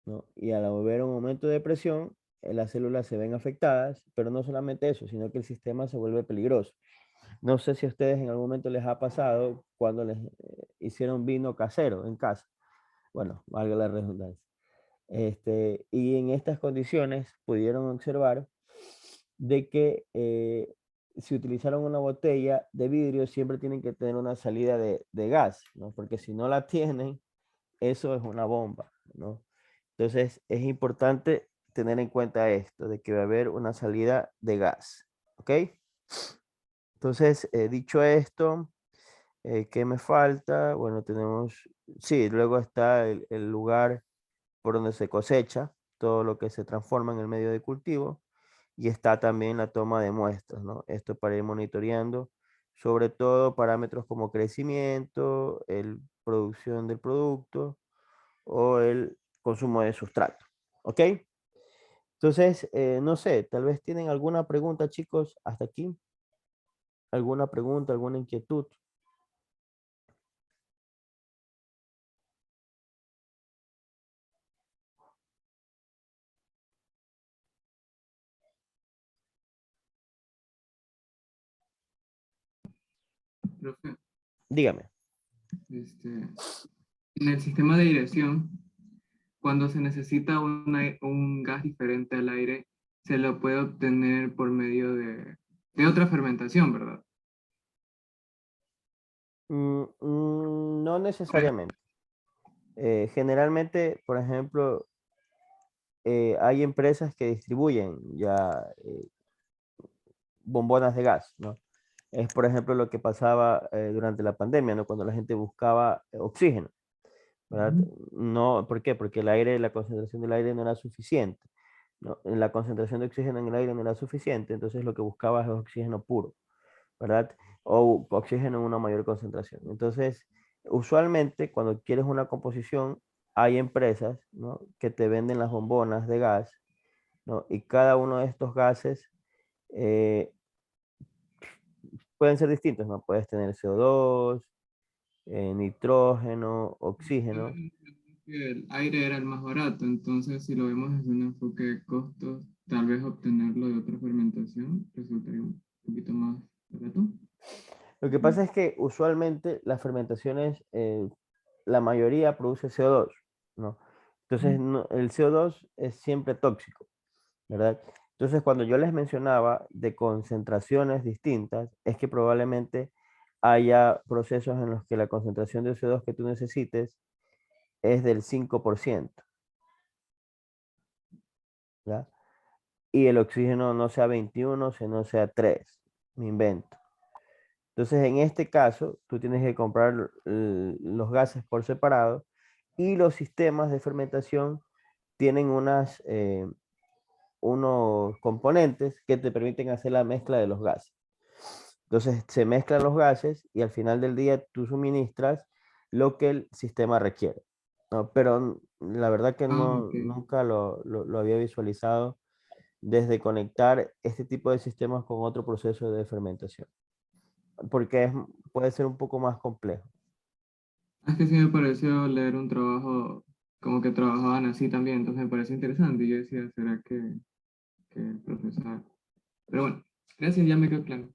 ¿no? Y al haber un aumento de presión, las células se ven afectadas, pero no solamente eso, sino que el sistema se vuelve peligroso. No sé si a ustedes en algún momento les ha pasado cuando les hicieron vino casero en casa. Bueno, valga la redundancia. Y en estas condiciones pudieron observar de que si utilizaron una botella de vidrio, siempre tienen que tener una salida de gas, ¿no? Porque si no la tienen, eso es una bomba, ¿no? Entonces es importante tener en cuenta esto, de que va a haber una salida de gas, ¿ok? Entonces, dicho esto, ¿qué me falta? Bueno, tenemos, sí, luego está el lugar por donde se cosecha, todo lo que se transforma en el medio de cultivo, y está también la toma de muestras, ¿no? Esto para ir monitoreando, sobre todo parámetros como crecimiento, producción del producto o el consumo de sustrato, ¿ok? Entonces, no sé, tal vez tienen alguna pregunta, chicos, hasta aquí. ¿Alguna pregunta, alguna inquietud? Profe, Dígame. En el sistema de dirección, cuando se necesita un gas diferente al aire, se lo puede obtener por medio de otra fermentación, ¿verdad? No necesariamente. Generalmente, por ejemplo, hay empresas que distribuyen ya bombonas de gas, ¿no? Es, por ejemplo, lo que pasaba durante la pandemia, ¿no? Cuando la gente buscaba oxígeno, ¿verdad? No, ¿por qué? Porque la concentración del aire no era suficiente, ¿no? La concentración de oxígeno en el aire no era suficiente, entonces lo que buscaba es oxígeno puro, ¿verdad? O oxígeno en una mayor concentración. Entonces, usualmente cuando quieres una composición, hay empresas, ¿no? Que te venden las bombonas de gas, ¿no? Y cada uno de estos gases eh, pueden ser distintos, ¿no? Puedes tener CO2, nitrógeno, oxígeno. el aire era el más barato, entonces si lo vemos desde un enfoque de costos, tal vez obtenerlo de otra fermentación resultaría un poquito más barato. Lo que pasa es que usualmente las fermentaciones, la mayoría produce CO2, ¿no? Entonces el CO2 es siempre tóxico, ¿verdad? Entonces cuando yo les mencionaba de concentraciones distintas, es que probablemente haya procesos en los que la concentración de CO2 que tú necesites es del 5%, ¿ya? Y el oxígeno no sea 21, sino sea 3, me invento. Entonces, en este caso, tú tienes que comprar los gases por separado y los sistemas de fermentación tienen unos componentes que te permiten hacer la mezcla de los gases. Entonces, se mezclan los gases y al final del día tú suministras lo que el sistema requiere, ¿no? Pero la verdad que Ok. nunca lo había visualizado desde conectar este tipo de sistemas con otro proceso de fermentación, porque puede ser un poco más complejo. Es que sí me pareció leer un trabajo como que trabajaban así también, entonces me pareció interesante y yo decía, ¿será que el profesor? Pero bueno, gracias, ya me quedó claro.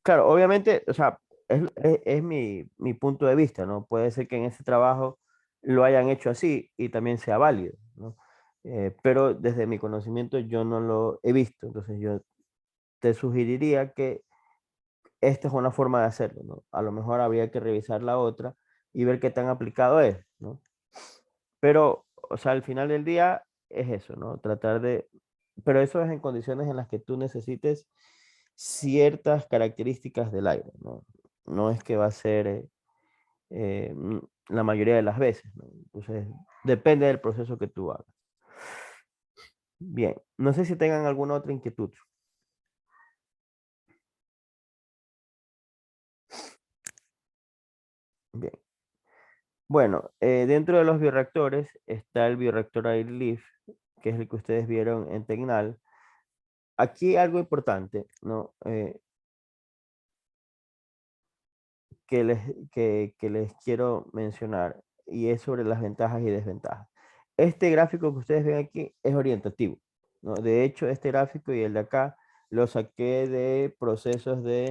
Claro, obviamente, o sea, es mi punto de vista, ¿no? Puede ser que en ese trabajo lo hayan hecho así y también sea válido, ¿no? Pero desde mi conocimiento yo no lo he visto, entonces yo te sugeriría que esta es una forma de hacerlo, ¿no? A lo mejor habría que revisar la otra y ver qué tan aplicado es, ¿no? Pero, o sea, al final del día es eso, ¿no? Tratar de, pero eso es en condiciones en las que tú necesites ciertas características del aire, ¿no? No es que va a ser la mayoría de las veces, ¿no? Entonces, depende del proceso que tú hagas. Bien, no sé si tengan alguna otra inquietud. Bien. Bueno, dentro de los bioreactores está el bioreactor Airlift, que es el que ustedes vieron en Tecnal. Aquí algo importante, ¿no? Que les quiero mencionar y es sobre las ventajas y desventajas. Este gráfico que ustedes ven aquí es orientativo, ¿no? De hecho, este gráfico y el de acá lo saqué de procesos de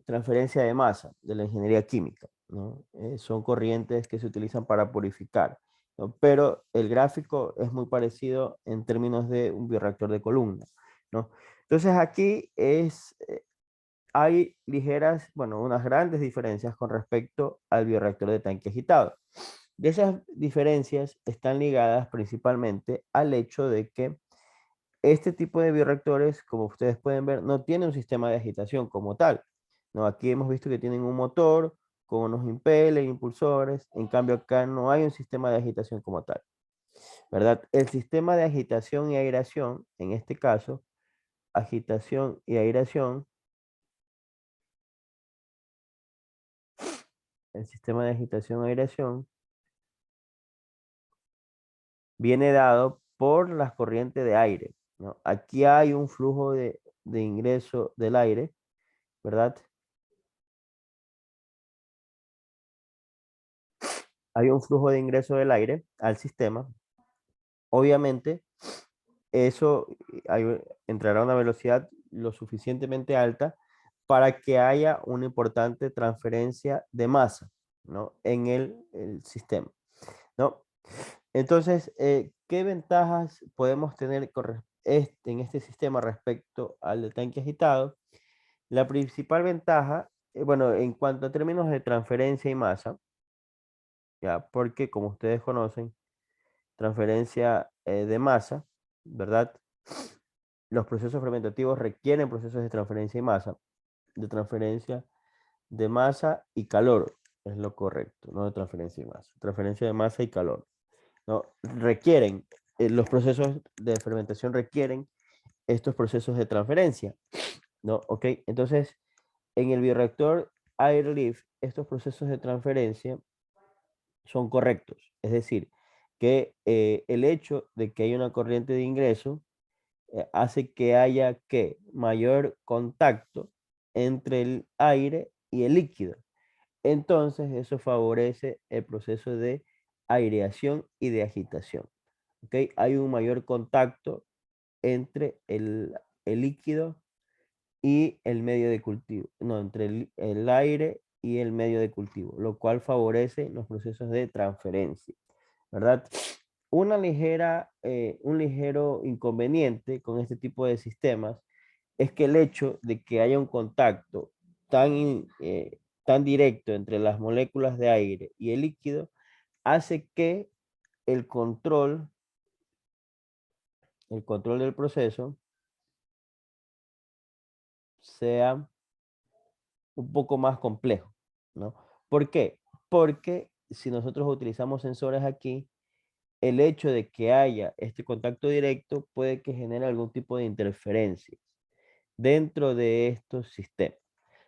transferencia de masa de la ingeniería química, ¿no? Son corrientes que se utilizan para purificar, ¿no? Pero el gráfico es muy parecido en términos de un bioreactor de columna, ¿no? Entonces aquí hay ligeras, bueno, unas grandes diferencias con respecto al bioreactor de tanque agitado. De esas diferencias están ligadas principalmente al hecho de que este tipo de bioreactores, como ustedes pueden ver, no tiene un sistema de agitación como tal, ¿no? Aquí hemos visto que tienen un motor con unos impeles, impulsores, en cambio acá no hay un sistema de agitación como tal, ¿verdad? El sistema de agitación y aireación, en este caso, agitación y aireación, el sistema de agitación y aireación viene dado por las corrientes de aire, ¿no? Aquí hay un flujo de ingreso del aire, ¿verdad? Hay un flujo de ingreso del aire al sistema. Obviamente, eso entrará a una velocidad lo suficientemente alta para que haya una importante transferencia de masa, ¿no? En el sistema, ¿no? Entonces, ¿qué ventajas podemos tener en este sistema respecto al de tanque agitado? La principal ventaja, bueno, en cuanto a términos de transferencia y masa, ya, porque como ustedes conocen, transferencia de masa, ¿verdad? Los procesos fermentativos requieren procesos de transferencia y masa, de transferencia de masa y calor, es lo correcto, no de transferencia y masa, transferencia de masa y calor, ¿no? Requieren, los procesos de fermentación requieren estos procesos de transferencia, ¿no? Ok, entonces, en el bioreactor Airlift, estos procesos de transferencia son correctos, es decir, que el hecho de que haya una corriente de ingreso hace que haya mayor contacto entre el aire y el líquido. entonces eso favorece el proceso de aireación y de agitación. ¿Ok? Hay un mayor contacto entre el líquido y el medio de cultivo, no, entre el aire y el medio de cultivo, lo cual favorece los procesos de transferencia, ¿verdad? Un ligero inconveniente con este tipo de sistemas es que el hecho de que haya un contacto tan directo entre las moléculas de aire y el líquido hace que el control, el control del proceso sea un poco más complejo, ¿no? ¿Por qué? Porque si nosotros utilizamos sensores aquí, el hecho de que haya este contacto directo puede que genere algún tipo de interferencia dentro de estos sistemas.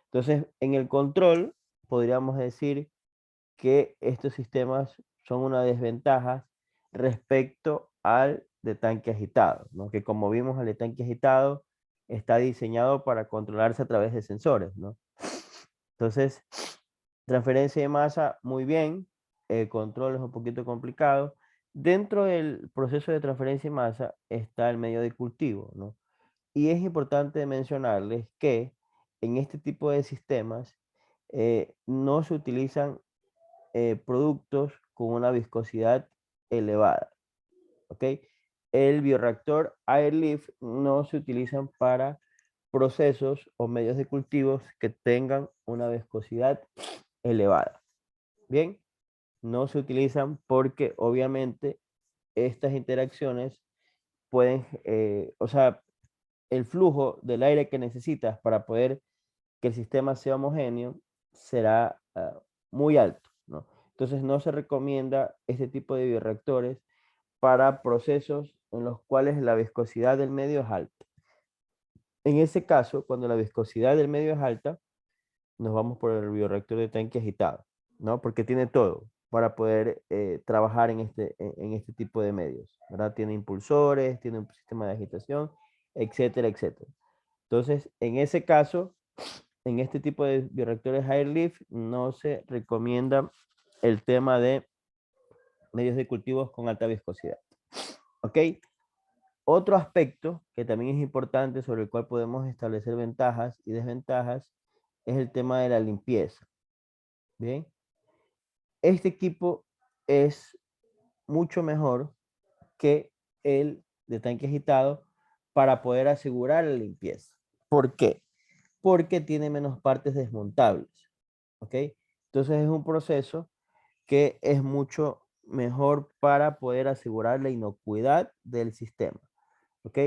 Entonces, en el control, podríamos decir que estos sistemas son una desventaja respecto al de tanque agitado, ¿no? Que como vimos, el de tanque agitado está diseñado para controlarse a través de sensores, ¿no? Entonces, transferencia de masa, muy bien. El control es un poquito complicado. Dentro del proceso de transferencia de masa está el medio de cultivo, ¿no? Y es importante mencionarles que en este tipo de sistemas no se utilizan productos con una viscosidad elevada, ¿ok? El bioreactor Airlift no se utilizan para procesos o medios de cultivos que tengan una viscosidad elevada. Bien, no se utilizan porque obviamente estas interacciones pueden, o sea, el flujo del aire que necesitas para poder que el sistema sea homogéneo será muy alto, ¿no? Entonces no se recomienda este tipo de bioreactores para procesos en los cuales la viscosidad del medio es alta. En ese caso, cuando la viscosidad del medio es alta, nos vamos por el bioreactor de tanque agitado, ¿no? Porque tiene todo para poder trabajar en este tipo de medios, ¿verdad? Tiene impulsores, tiene un sistema de agitación, etcétera, etcétera. Entonces, en ese caso, en este tipo de bioreactores Airlift no se recomienda el tema de medios de cultivos con alta viscosidad. ¿Ok? Otro aspecto que también es importante sobre el cual podemos establecer ventajas y desventajas es el tema de la limpieza. Bien, este equipo es mucho mejor que el de tanque agitado para poder asegurar la limpieza. ¿Por qué? Porque tiene menos partes desmontables. ¿Ok? Entonces es un proceso que es mucho mejor para poder asegurar la inocuidad del sistema. ¿Ok?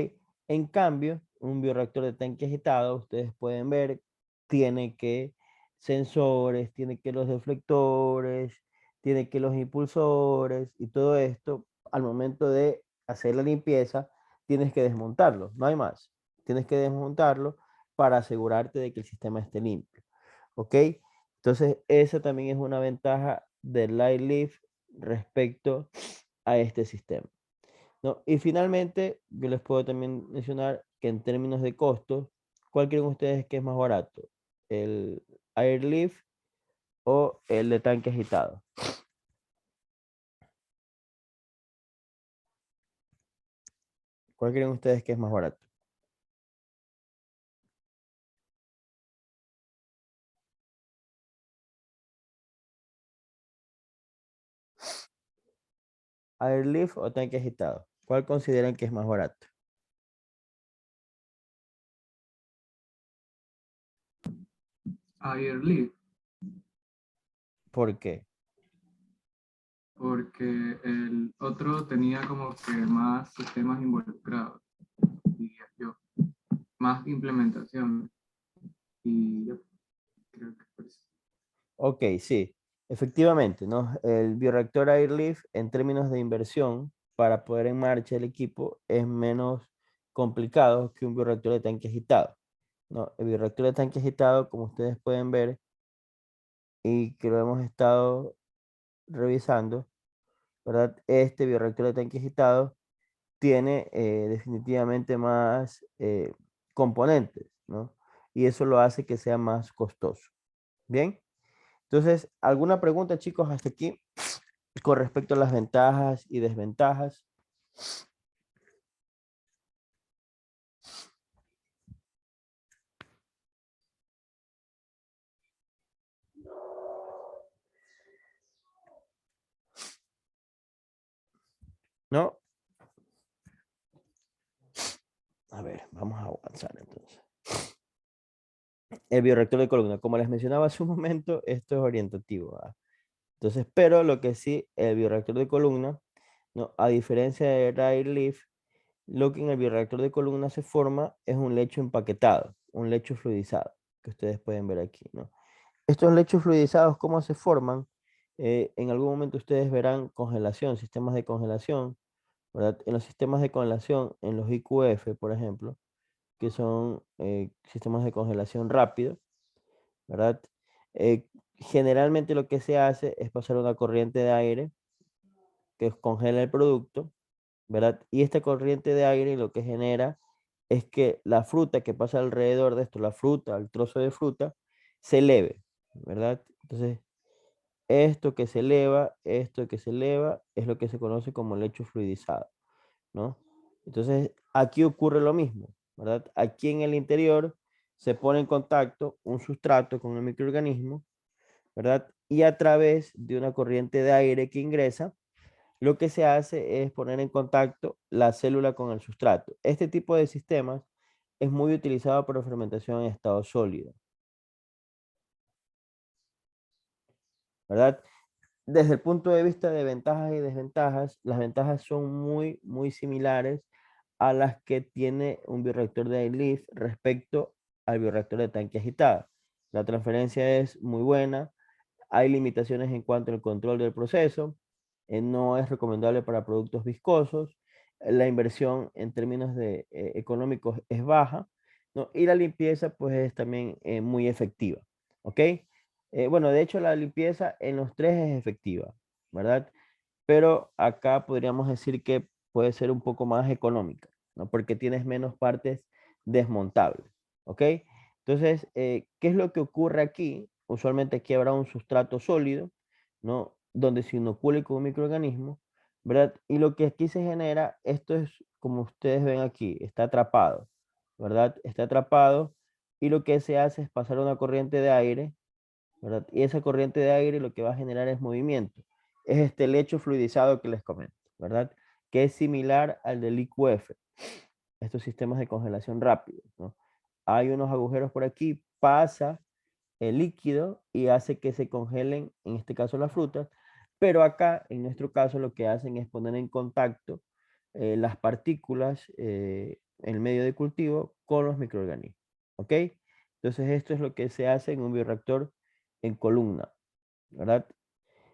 En cambio, un bioreactor de tanque agitado, ustedes pueden ver, tiene que sensores, tiene que los deflectores, tiene que los impulsores y todo esto, al momento de hacer la limpieza, tienes que desmontarlo, no hay más. Tienes que desmontarlo para asegurarte de que el sistema esté limpio. ¿Ok? Entonces, esa también es una ventaja del Light Lift respecto a este sistema, ¿no? Y finalmente, yo les puedo también mencionar que en términos de costos, ¿cuál creen ustedes que es más barato? ¿El Airlift o el de tanque agitado? ¿Cuál creen ustedes que es más barato? ¿Airlift o tanque agitado? ¿Cuál consideran que es más barato? Airlift, ¿Por qué? porque el otro tenía como que más sistemas involucrados, diría yo, más implementación. Y yo creo que por eso. Ok, sí, efectivamente, ¿no? El bioreactor Airlift en términos de inversión para poner en marcha el equipo es menos complicado que un bioreactor de tanque agitado, ¿no? El bioreactor de tanque agitado, como ustedes pueden ver y que lo hemos estado revisando, ¿verdad? Este bioreactor de tanque agitado tiene definitivamente más componentes, ¿no? Y eso lo hace que sea más costoso. Bien. Entonces, ¿alguna pregunta, chicos, hasta aquí con respecto a las ventajas y desventajas? ¿No? A ver, vamos a avanzar entonces. El bioreactor de columna, como les mencionaba hace un momento, esto es orientativo, ¿verdad? Entonces, pero lo que sí, el bioreactor de columna, ¿no? A diferencia de dry leaf, lo que en el bioreactor de columna se forma es un lecho empaquetado, un lecho fluidizado, que ustedes pueden ver aquí, ¿no? Estos lechos fluidizados, ¿cómo se forman? En algún momento ustedes verán congelación, sistemas de congelación, ¿verdad? En los sistemas de congelación, en los IQF, por ejemplo, que son sistemas de congelación rápido, ¿verdad? Generalmente lo que se hace es pasar una corriente de aire que congela el producto, ¿verdad? Y esta corriente de aire lo que genera es que la fruta que pasa alrededor de esto, la fruta, el trozo de fruta, se eleve, ¿verdad? Entonces, esto que se eleva, es lo que se conoce como lecho fluidizado, ¿no? Entonces, aquí ocurre lo mismo, ¿verdad? Aquí en el interior se pone en contacto un sustrato con el microorganismo, ¿verdad? Y a través de una corriente de aire que ingresa, lo que se hace es poner en contacto la célula con el sustrato. Este tipo de sistemas es muy utilizado para fermentación en estado sólido, ¿verdad? Desde el punto de vista de ventajas y desventajas, las ventajas son muy similares a las que tiene un bioreactor de leaf respecto al bioreactor de tanque agitado. La transferencia es muy buena, hay limitaciones en cuanto al control del proceso, no es recomendable para productos viscosos, la inversión en términos de, económicos es baja, ¿no? Y la limpieza pues es también muy efectiva, ¿ok? Bueno, de hecho la limpieza en los tres es efectiva, ¿verdad? Pero acá podríamos decir que puede ser un poco más económica, ¿no? Porque tienes menos partes desmontables, ¿ok? Entonces, ¿qué es lo que ocurre aquí? Usualmente aquí habrá un sustrato sólido, ¿no? Donde se inocula con un microorganismo, ¿verdad? Y lo que aquí se genera, esto es como ustedes ven aquí, está atrapado, ¿verdad? Está atrapado y lo que se hace es pasar una corriente de aire, ¿verdad? Y esa corriente de aire lo que va a generar es movimiento. Es este lecho fluidizado que les comento, ¿verdad? Que es similar al del IQF, estos sistemas de congelación rápido, ¿no? Hay unos agujeros por aquí, pasa el líquido y hace que se congelen, en este caso las frutas, pero acá, en nuestro caso, lo que hacen es poner en contacto las partículas en el medio de cultivo con los microorganismos, ¿ok? Entonces esto es lo que se hace en un bioreactor en columna, ¿verdad?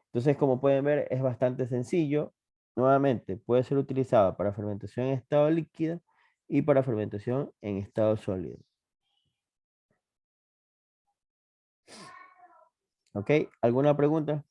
Entonces, como pueden ver, es bastante sencillo. Nuevamente, puede ser utilizado para fermentación en estado líquido y para fermentación en estado sólido. ¿Ok? ¿Alguna pregunta?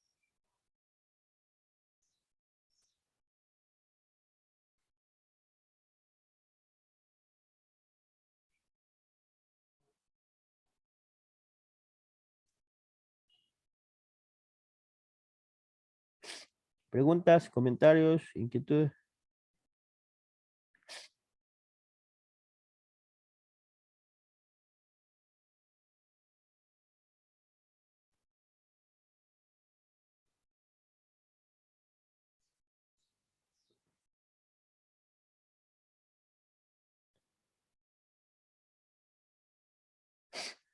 ¿Preguntas, comentarios, inquietudes?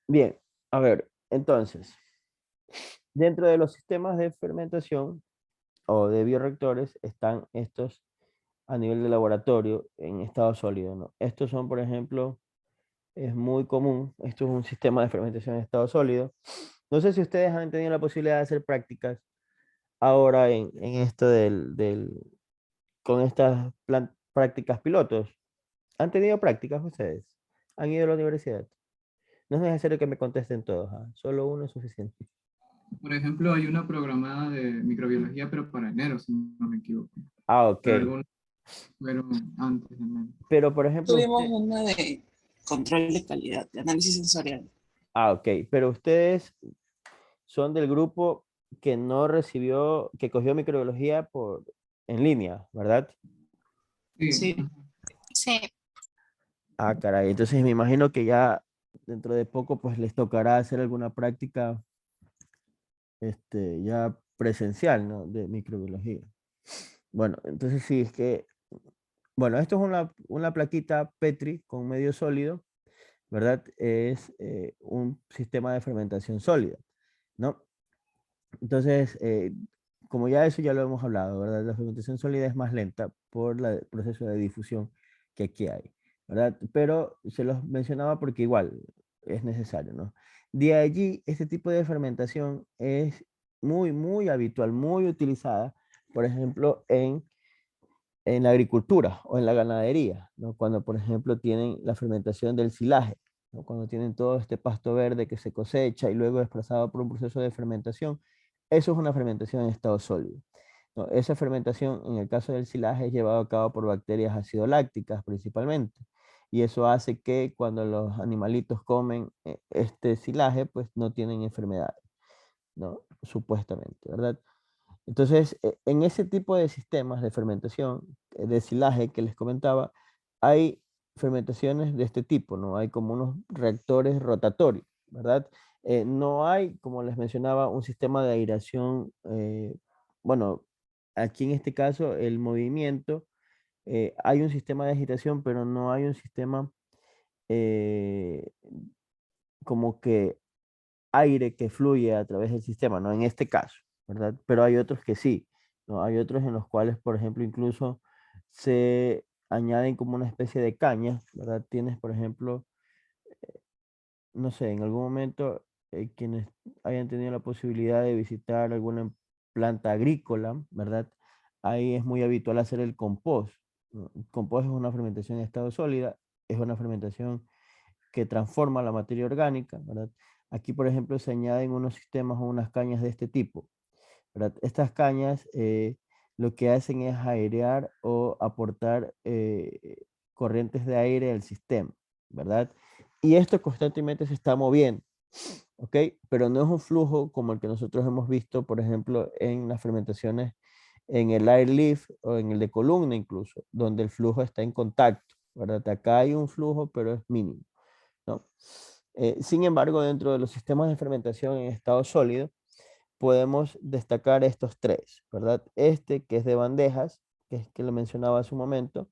Bien, a ver, entonces, dentro de los sistemas de fermentación o de bioreactores están estos a nivel de laboratorio en estado sólido, ¿no? Estos son, por ejemplo, es muy común, esto es un sistema de fermentación en estado sólido. No sé si ustedes han tenido la posibilidad de hacer prácticas ahora en esto con estas prácticas pilotos. ¿Han tenido prácticas ustedes? ¿Han ido a la universidad? No es necesario que me contesten todos, ¿ah? Solo uno es suficiente. Por ejemplo, hay una programada de microbiología, pero para enero, si no me equivoco. Ah, ok. Pero algunos fueron antes de enero. Pero, por ejemplo, Tuvimos una de control de calidad, de análisis sensorial. ah, ok. Pero ustedes son del grupo que no recibió, que cogió microbiología en línea, ¿verdad? Sí. Sí. Ah, caray, entonces me imagino que ya dentro de poco pues les tocará hacer alguna práctica ya presencial, ¿no? De microbiología. Bueno, entonces sí, es que, bueno, esto es una plaquita Petri con medio sólido, ¿verdad? Es un sistema de fermentación sólida, ¿no? Entonces, como ya eso ya lo hemos hablado, ¿verdad? La fermentación sólida es más lenta por el proceso de difusión que aquí hay, ¿verdad? Pero se los mencionaba porque igual es necesario, ¿no? De allí, este tipo de fermentación es muy, muy habitual, muy utilizada, por ejemplo, en la agricultura o en la ganadería, ¿no? Cuando, por ejemplo, tienen la fermentación del silaje, ¿no? Cuando tienen todo este pasto verde que se cosecha y luego es desplazado por un proceso de fermentación, eso es una fermentación en estado sólido, ¿no? Esa fermentación, en el caso del silaje, es llevada a cabo por bacterias acidolácticas principalmente. Y eso hace que cuando los animalitos comen este silaje, pues no tienen enfermedades, ¿no? Supuestamente, ¿verdad? Entonces, en ese tipo de sistemas de fermentación, de silaje que les comentaba, hay fermentaciones de este tipo, ¿no? Hay como unos reactores rotatorios, ¿verdad? No hay, como les mencionaba, un sistema de aireación, bueno, aquí en este caso el movimiento, hay un sistema de agitación, pero no hay un sistema eh, como que aire que fluye a través del sistema, ¿no? En este caso, ¿verdad? Pero hay otros que sí, ¿no? Hay otros en los cuales, por ejemplo, incluso se añaden como una especie de caña, ¿verdad? Tienes, por ejemplo, no sé, en algún momento quienes hayan tenido la posibilidad de visitar alguna planta agrícola, ¿verdad? Ahí es muy habitual hacer el compost, ¿no? El compost es una fermentación en estado sólida, es una fermentación que transforma la materia orgánica, ¿verdad? Aquí, por ejemplo, se añaden unos sistemas o unas cañas de este tipo, ¿verdad? Estas cañas lo que hacen es airear o aportar corrientes de aire al sistema, ¿verdad? Y esto constantemente se está moviendo, ¿ok? Pero no es un flujo como el que nosotros hemos visto, por ejemplo, en las fermentaciones en el air lift o en el de columna incluso, donde el flujo está en contacto, ¿verdad? Acá hay un flujo, pero es mínimo, ¿no? Sin embargo, dentro de los sistemas de fermentación en estado sólido, podemos destacar estos tres, ¿verdad? Este que es de bandejas, que es que lo mencionaba hace un momento,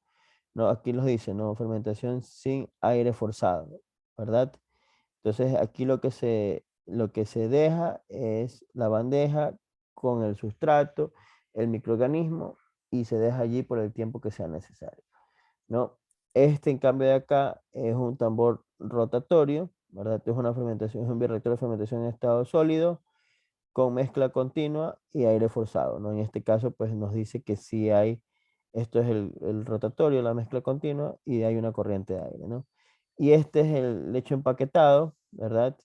¿no? Aquí nos dice, ¿no? Fermentación sin aire forzado, ¿verdad? Entonces aquí lo que se deja es la bandeja con el sustrato, el microorganismo y se deja allí por el tiempo que sea necesario, ¿no? Este, en cambio de acá, es un tambor rotatorio, ¿verdad? Es una fermentación, es un bioreactor de fermentación en estado sólido con mezcla continua y aire forzado, ¿no? En este caso, pues nos dice que sí hay, esto es el rotatorio, la mezcla continua y hay una corriente de aire, ¿no? Y este es el lecho empaquetado, ¿verdad?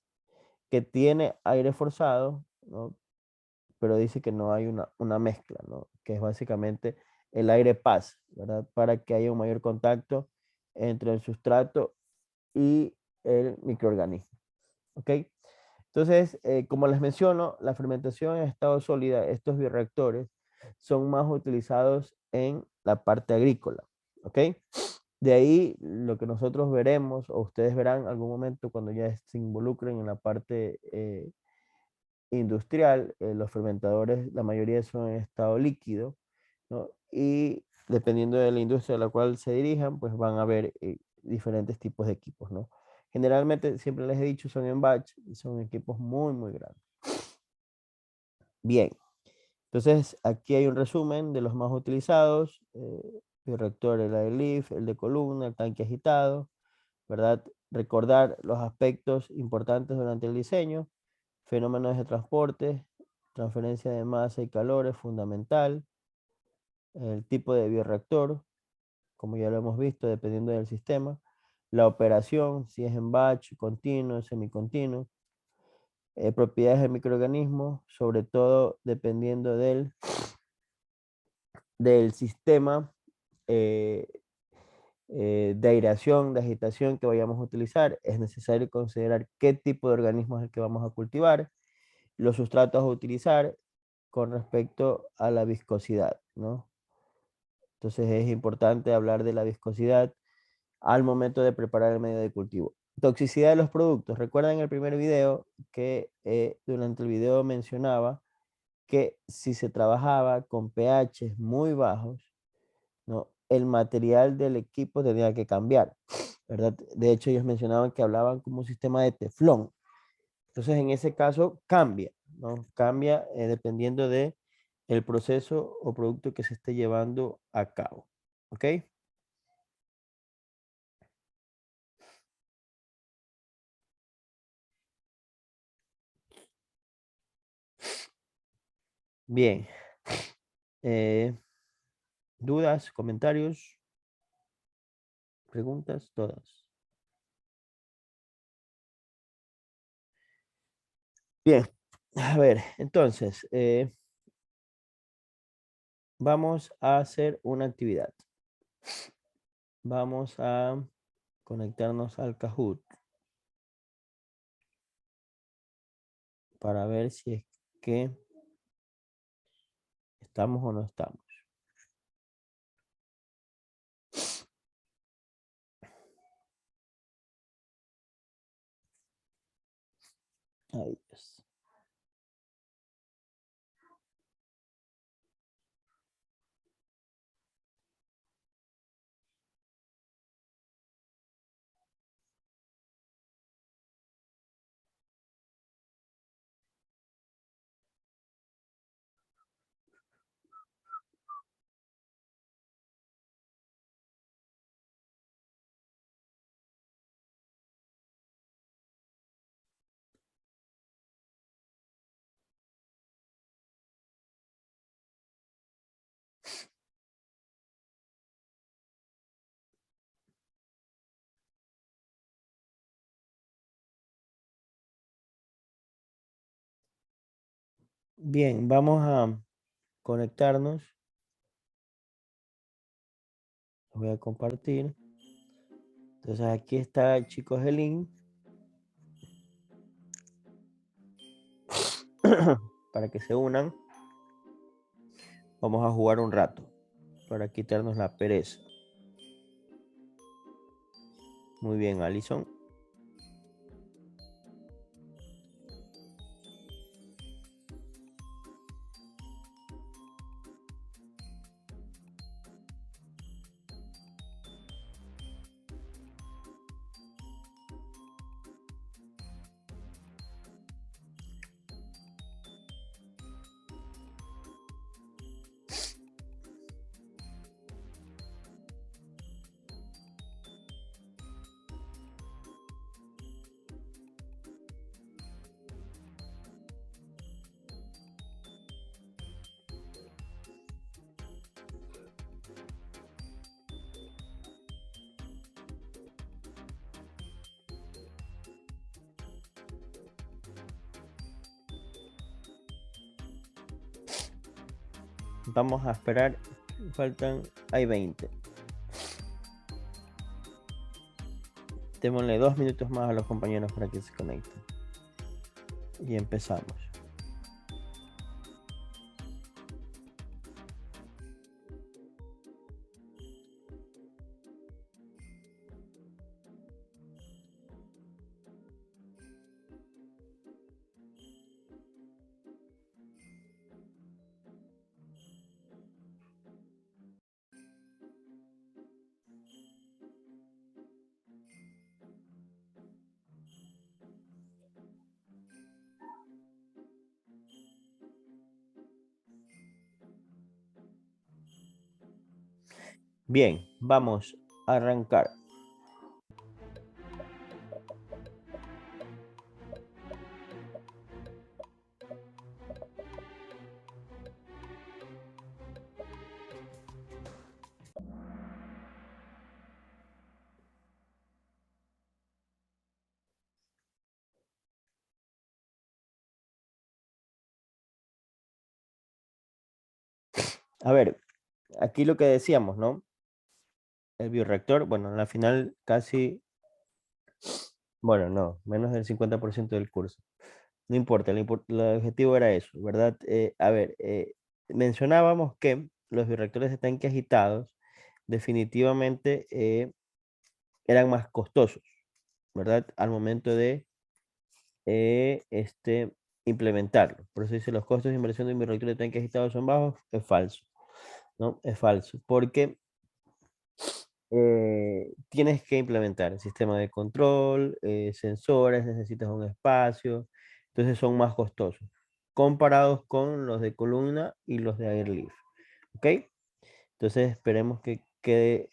Que tiene aire forzado, ¿no? Pero dice que no hay una mezcla, ¿no? Que es básicamente el aire pasa, ¿verdad? Para que haya un mayor contacto entre el sustrato y el microorganismo, ¿ok? Entonces, como les menciono, la fermentación en estado sólida, estos bioreactores, son más utilizados en la parte agrícola, ¿ok? De ahí lo que nosotros veremos, o ustedes verán en algún momento cuando ya se involucren en la parte industrial, los fermentadores, la mayoría son en estado líquido, ¿no? Y dependiendo de la industria a la cual se dirijan, pues van a ver diferentes tipos de equipos, ¿no? Generalmente, siempre les he dicho, son en batch y son equipos muy, muy grandes. Bien, entonces aquí hay un resumen de los más utilizados, bioreactor, el air lift, el de columna, el tanque agitado, ¿verdad? Recordar los aspectos importantes durante el diseño, fenómenos de transporte, transferencia de masa y calor es fundamental, el tipo de bioreactor, como ya lo hemos visto, dependiendo del sistema, la operación, si es en batch, continuo, semicontinuo, propiedades del microorganismo, sobre todo dependiendo del sistema eh, de aireación, de agitación que vayamos a utilizar, es necesario considerar qué tipo de organismo es el que vamos a cultivar. los sustratos a utilizar con respecto a la viscosidad, ¿no? Entonces es importante hablar de la viscosidad al momento de preparar el medio de cultivo. Toxicidad de los productos. Recuerden el primer video que durante el video mencionaba que si se trabajaba con pH muy bajos, ¿no? El material del equipo tenía que cambiar, ¿verdad? De hecho, ellos mencionaban que hablaban como un sistema de teflón. Entonces, en ese caso, cambia, ¿no? Cambia dependiendo de el proceso o producto que se esté llevando a cabo. ¿Ok? Bien. ¿Dudas, comentarios, preguntas? Todas. Bien. A ver, entonces, vamos a hacer una actividad. Vamos a conectarnos al Kahoot para ver si es que estamos o no estamos. Ay, Dios. Bien, vamos a conectarnos. Voy a compartir. Entonces aquí está, chicos, el link. Para que se unan. Vamos a jugar un rato. Para quitarnos la pereza. Muy bien, Alison. Vamos a esperar. Faltan, hay 20. Démosle 2 minutos más a los compañeros para que se conecten. Y empezamos. Bien, vamos a arrancar. A ver, aquí lo que decíamos, ¿no? El bioreactor, bueno, en la final casi, bueno, no, menos del 50% del curso. No importa, el objetivo era eso, ¿verdad? A ver, mencionábamos que los bioreactores de tanque agitados definitivamente eran más costosos, ¿verdad? Al momento de implementarlo. Por eso dice, los costos de inversión de un bioreactor de tanque agitado son bajos. Es falso, ¿no? Es falso, porque tienes que implementar el sistema de control, sensores, necesitas un espacio, entonces son más costosos comparados con los de columna y los de airlift. ¿Ok? Entonces esperemos que quede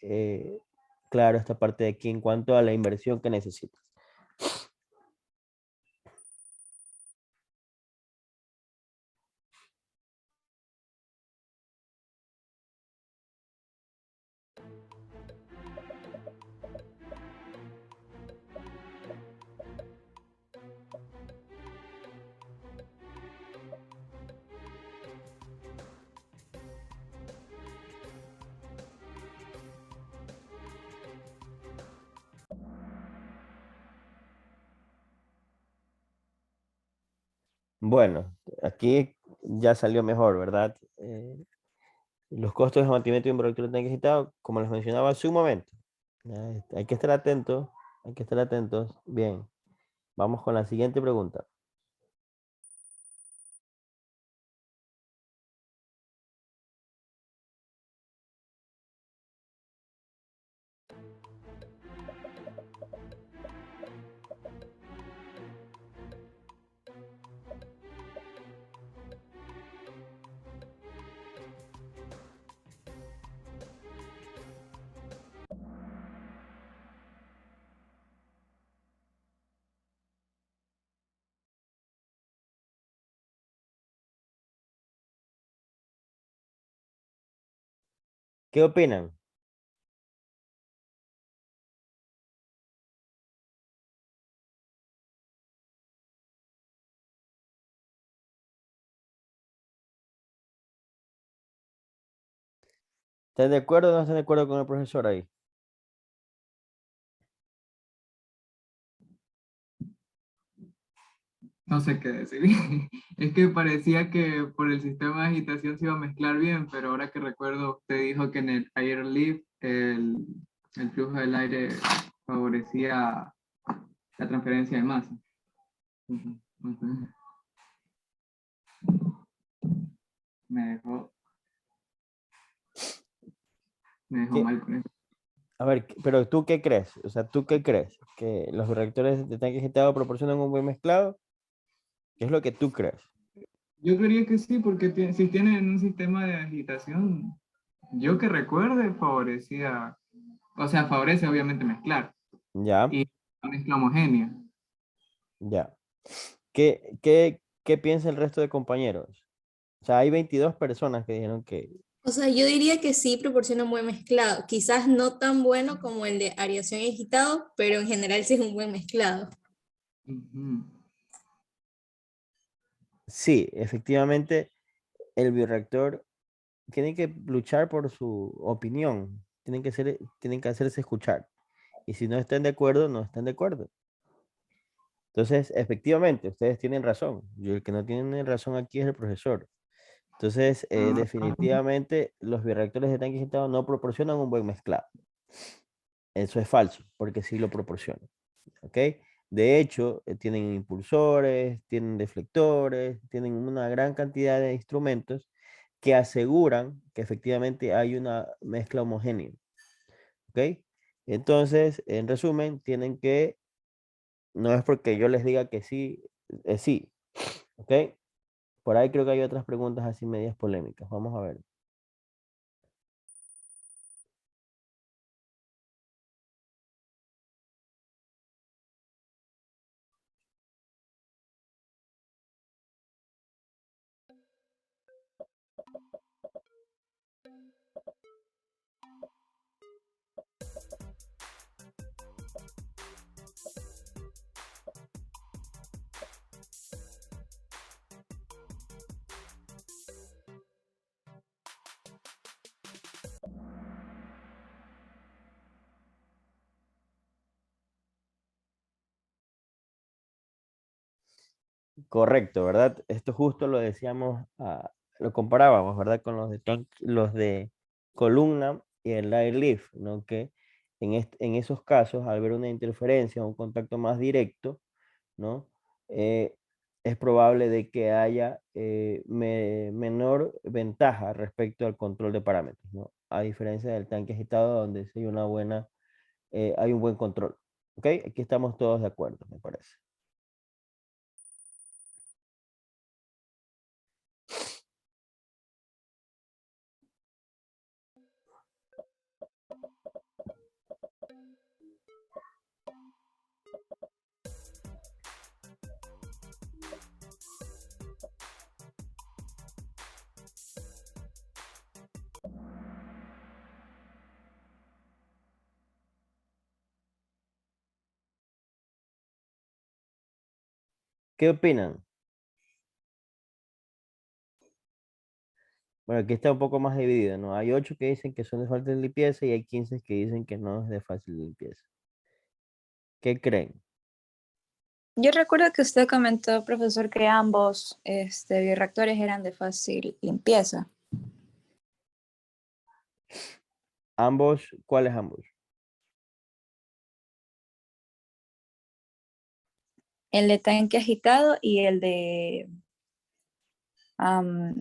claro esta parte de aquí en cuanto a la inversión que necesitas. Bueno, aquí ya salió mejor, ¿verdad? Los costos de mantenimiento de un producto de tanque agitado, como les mencionaba hace un momento. Hay que estar atentos, hay que estar atentos. Bien, vamos con la siguiente pregunta. ¿Qué opinan? ¿Están de acuerdo o no están de acuerdo con el profesor ahí? No sé qué decir. Es que parecía que por el sistema de agitación se iba a mezclar bien, pero ahora que recuerdo, usted dijo que en el airlift el flujo del aire favorecía la transferencia de masa. Ujú, ujú. Me dejó, me dejó ¿Qué? mal con eso. A ver, pero ¿tú qué crees? O sea, ¿tú qué crees? ¿Que los reactores de tanque agitado proporcionan un buen mezclado? ¿Qué es lo que tú crees? Yo creería que sí, porque si tienen un sistema de agitación, yo que recuerde, favorecía, o sea, favorece obviamente mezclar Ya, y una mezcla homogénea. ya. ¿Qué piensa el resto de compañeros? O sea, hay 22 personas que dijeron que O sea, yo diría que sí proporciona un buen mezclado. Quizás no tan bueno como el de aireación y agitado, pero en general sí es un buen mezclado. Ujú. sí, efectivamente, el bioreactor tiene que luchar por su opinión, tienen que hacerse escuchar. Y si no están de acuerdo, no están de acuerdo. Entonces, efectivamente, ustedes tienen razón. Yo el que no tiene razón aquí es el profesor. Entonces, Ah, definitivamente, los bioreactores de tanque agitado no proporcionan un buen mezclado. Eso es falso, porque sí lo proporcionan. ¿Ok? De hecho, tienen impulsores, tienen deflectores, tienen una gran cantidad de instrumentos que aseguran que efectivamente hay una mezcla homogénea. ¿Ok? Entonces, en resumen, tienen que, no es porque yo les diga que sí, es sí. ¿Ok? Por ahí creo que hay otras preguntas así medias polémicas. Vamos a ver. Correcto, ¿verdad? Esto justo lo decíamos, lo comparábamos, ¿verdad? Con los de columna y el air lift, ¿no? Que en esos casos, al ver una interferencia o un contacto más directo, ¿no? Eh, es probable de que haya menor ventaja respecto al control de parámetros, ¿no? A diferencia del tanque agitado, donde sí hay un buen control. ¿Ok? Aquí estamos todos de acuerdo, me parece. ¿Qué opinan? Bueno, aquí está un poco más dividido, ¿no? Hay 8 que dicen que son de fácil limpieza y hay 15 que dicen que no es de fácil limpieza. ¿Qué creen? Yo recuerdo que usted comentó, profesor, que ambos bioreactores eran de fácil limpieza. Ambos, ¿cuáles ambos? El de tanque agitado y el de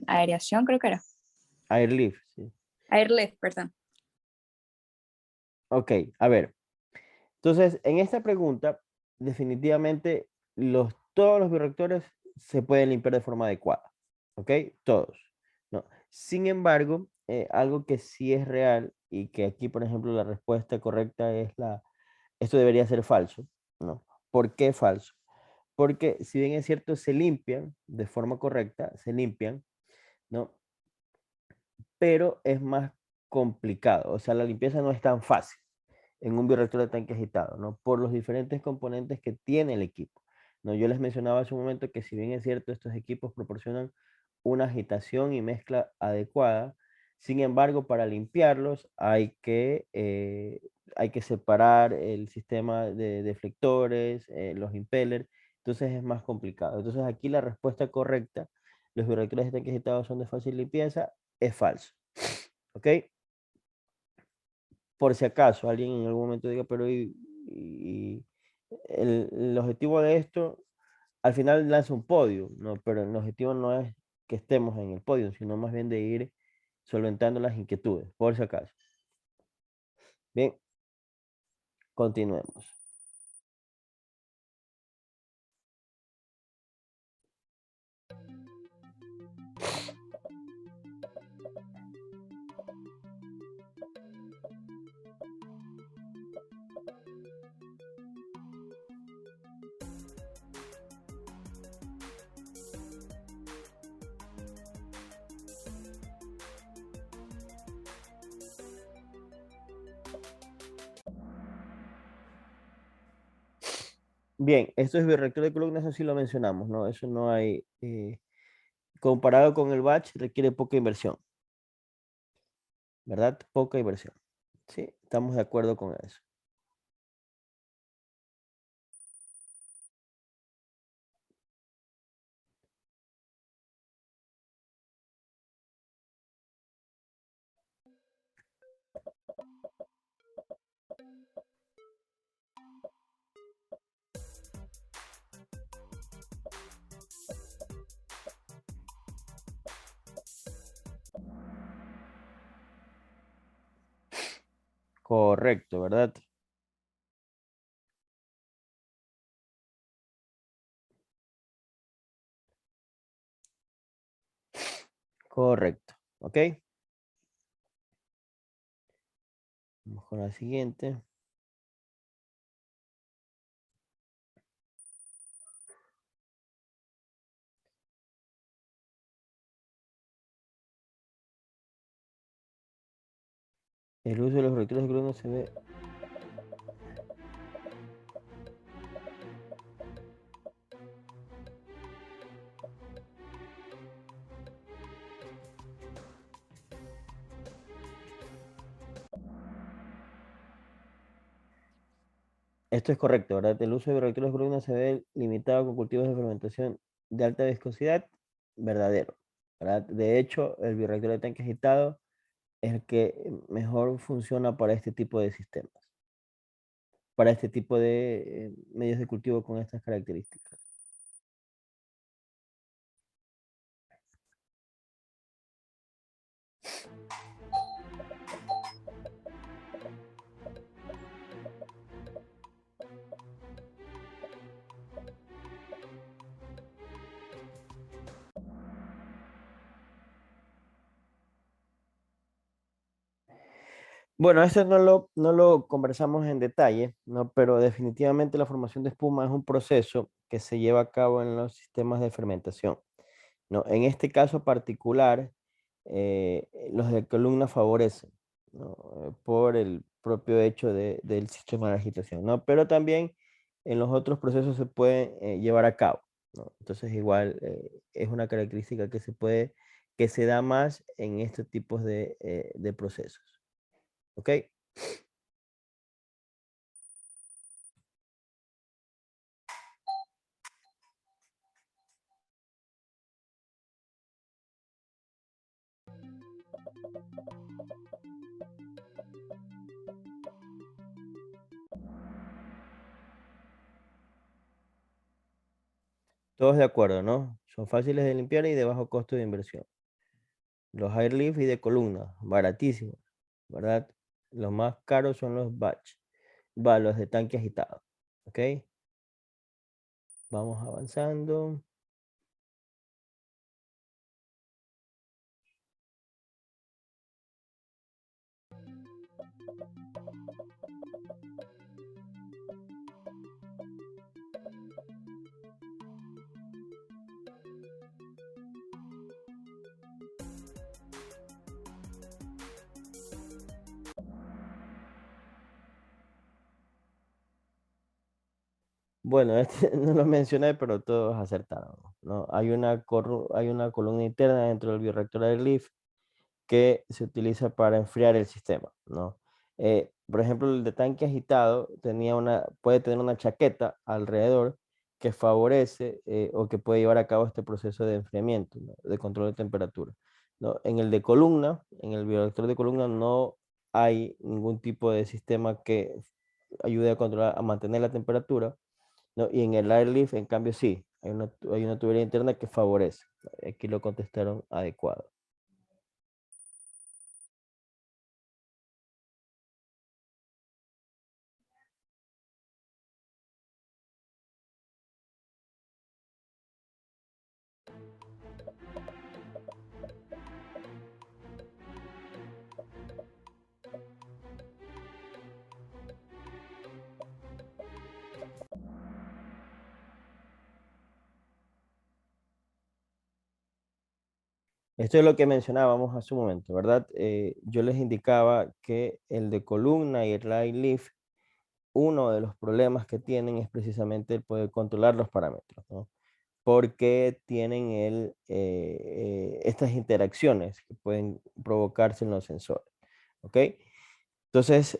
aireación, creo que era. Airlift, sí. Airlift, perdón. Ok, a ver. Entonces, en esta pregunta, definitivamente todos los bioreactores se pueden limpiar de forma adecuada. ¿Ok? Todos. ¿No? Sin embargo, algo que sí es real y que aquí, por ejemplo, la respuesta correcta es esto debería ser falso, ¿no? ¿Por qué falso? Porque si bien es cierto, se limpian de forma correcta, se limpian, ¿no? Pero es más complicado, o sea, la limpieza no es tan fácil en un bioreactor de tanque agitado, ¿no? Por los diferentes componentes que tiene el equipo, ¿no? Yo les mencionaba hace un momento que si bien es cierto, estos equipos proporcionan una agitación y mezcla adecuada, sin embargo, para limpiarlos hay que separar el sistema de deflectores, los impellers, entonces es más complicado. Entonces aquí la respuesta correcta, los bioreactores de tanque agitado son de fácil limpieza, es falso. ¿Ok? Por si acaso alguien en algún momento diga, pero y el objetivo de esto, al final lanza un podio, ¿no? Pero el objetivo no es que estemos en el podio, sino más bien de ir solventando las inquietudes, por si acaso. Bien, continuemos. Bien, esto es bioreactor de columna, eso sí lo mencionamos, ¿no? Eso no hay, comparado con el batch, requiere poca inversión, ¿verdad? Poca inversión. Sí, estamos de acuerdo con eso. Correcto, ¿verdad? Correcto, ¿ok? Vamos con la siguiente. El uso de los reactores de columna se ve. Esto es correcto, ¿verdad? El uso de reactores de columna se ve limitado con cultivos de fermentación de alta viscosidad, verdadero, ¿verdad? De hecho, el bioreactor de tanque agitado es el que mejor funciona para este tipo de sistemas, para este tipo de medios de cultivo con estas características. Bueno, esto no lo conversamos en detalle, ¿no? Pero definitivamente la formación de espuma es un proceso que se lleva a cabo en los sistemas de fermentación, ¿no? En este caso particular, los de columna favorecen, ¿no? Por el propio hecho del sistema de agitación, ¿no? Pero también en los otros procesos se pueden llevar a cabo, ¿no? Entonces igual es una característica que se da más en estos tipos de procesos. ¿Ok? Todos de acuerdo, ¿no? Son fáciles de limpiar y de bajo costo de inversión. Los airlift y de columna, baratísimos, ¿verdad? Los más caros son los batch, los de tanque agitado. ¿Ok? Vamos avanzando. Bueno, este no lo mencioné, pero todos acertaron, ¿no? Hay una columna interna dentro del bioreactor airlift que se utiliza para enfriar el sistema, ¿no? Por ejemplo, el de tanque agitado puede tener una chaqueta alrededor que favorece o que puede llevar a cabo este proceso de enfriamiento, ¿no? De control de temperatura, ¿no? En el de columna, en el bioreactor de columna no hay ningún tipo de sistema que ayude a controlar, a mantener la temperatura, ¿no? Y en el airlift, en cambio, sí, hay una tubería interna que favorece. Aquí lo contestaron adecuado. Esto es lo que mencionábamos hace un momento, ¿verdad? Yo les indicaba que el de columna y el light lift, uno de los problemas que tienen es precisamente el poder controlar los parámetros, ¿no? Porque tienen estas interacciones que pueden provocarse en los sensores, ¿ok? Entonces,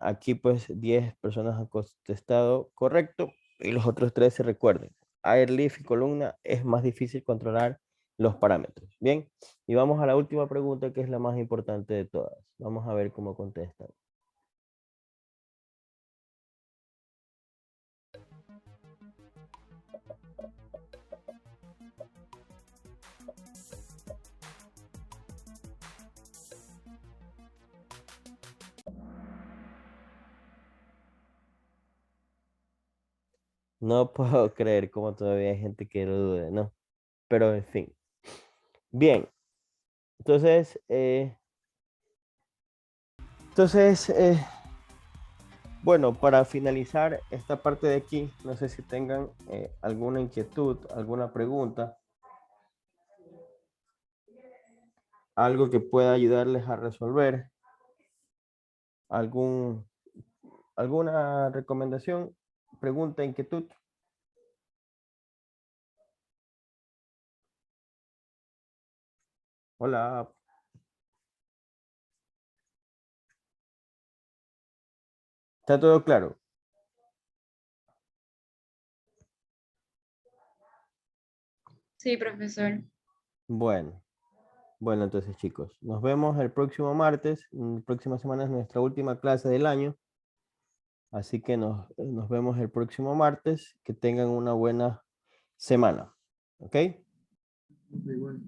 aquí pues 10 personas han contestado correcto y los otros 3 se recuerden. Airlift y columna es más difícil controlar los parámetros. Bien, y vamos a la última pregunta que es la más importante de todas. Vamos a ver cómo contestan. No puedo creer cómo todavía hay gente que lo dude, ¿no? Pero en fin. Bien, entonces, entonces, bueno, para finalizar esta parte de aquí, no sé si tengan alguna inquietud, alguna pregunta, algo que pueda ayudarles a resolver, algún, alguna recomendación, pregunta, inquietud. Hola. ¿Está todo claro? Sí, profesor. Bueno, entonces chicos, nos vemos el próximo martes. Próxima semana es nuestra última clase del año. Así que nos vemos el próximo martes. Que tengan una buena semana. ¿Ok? Igual.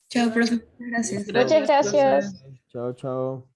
Chao, profe. Gracias. Chao. Muchas gracias. Chao, chao.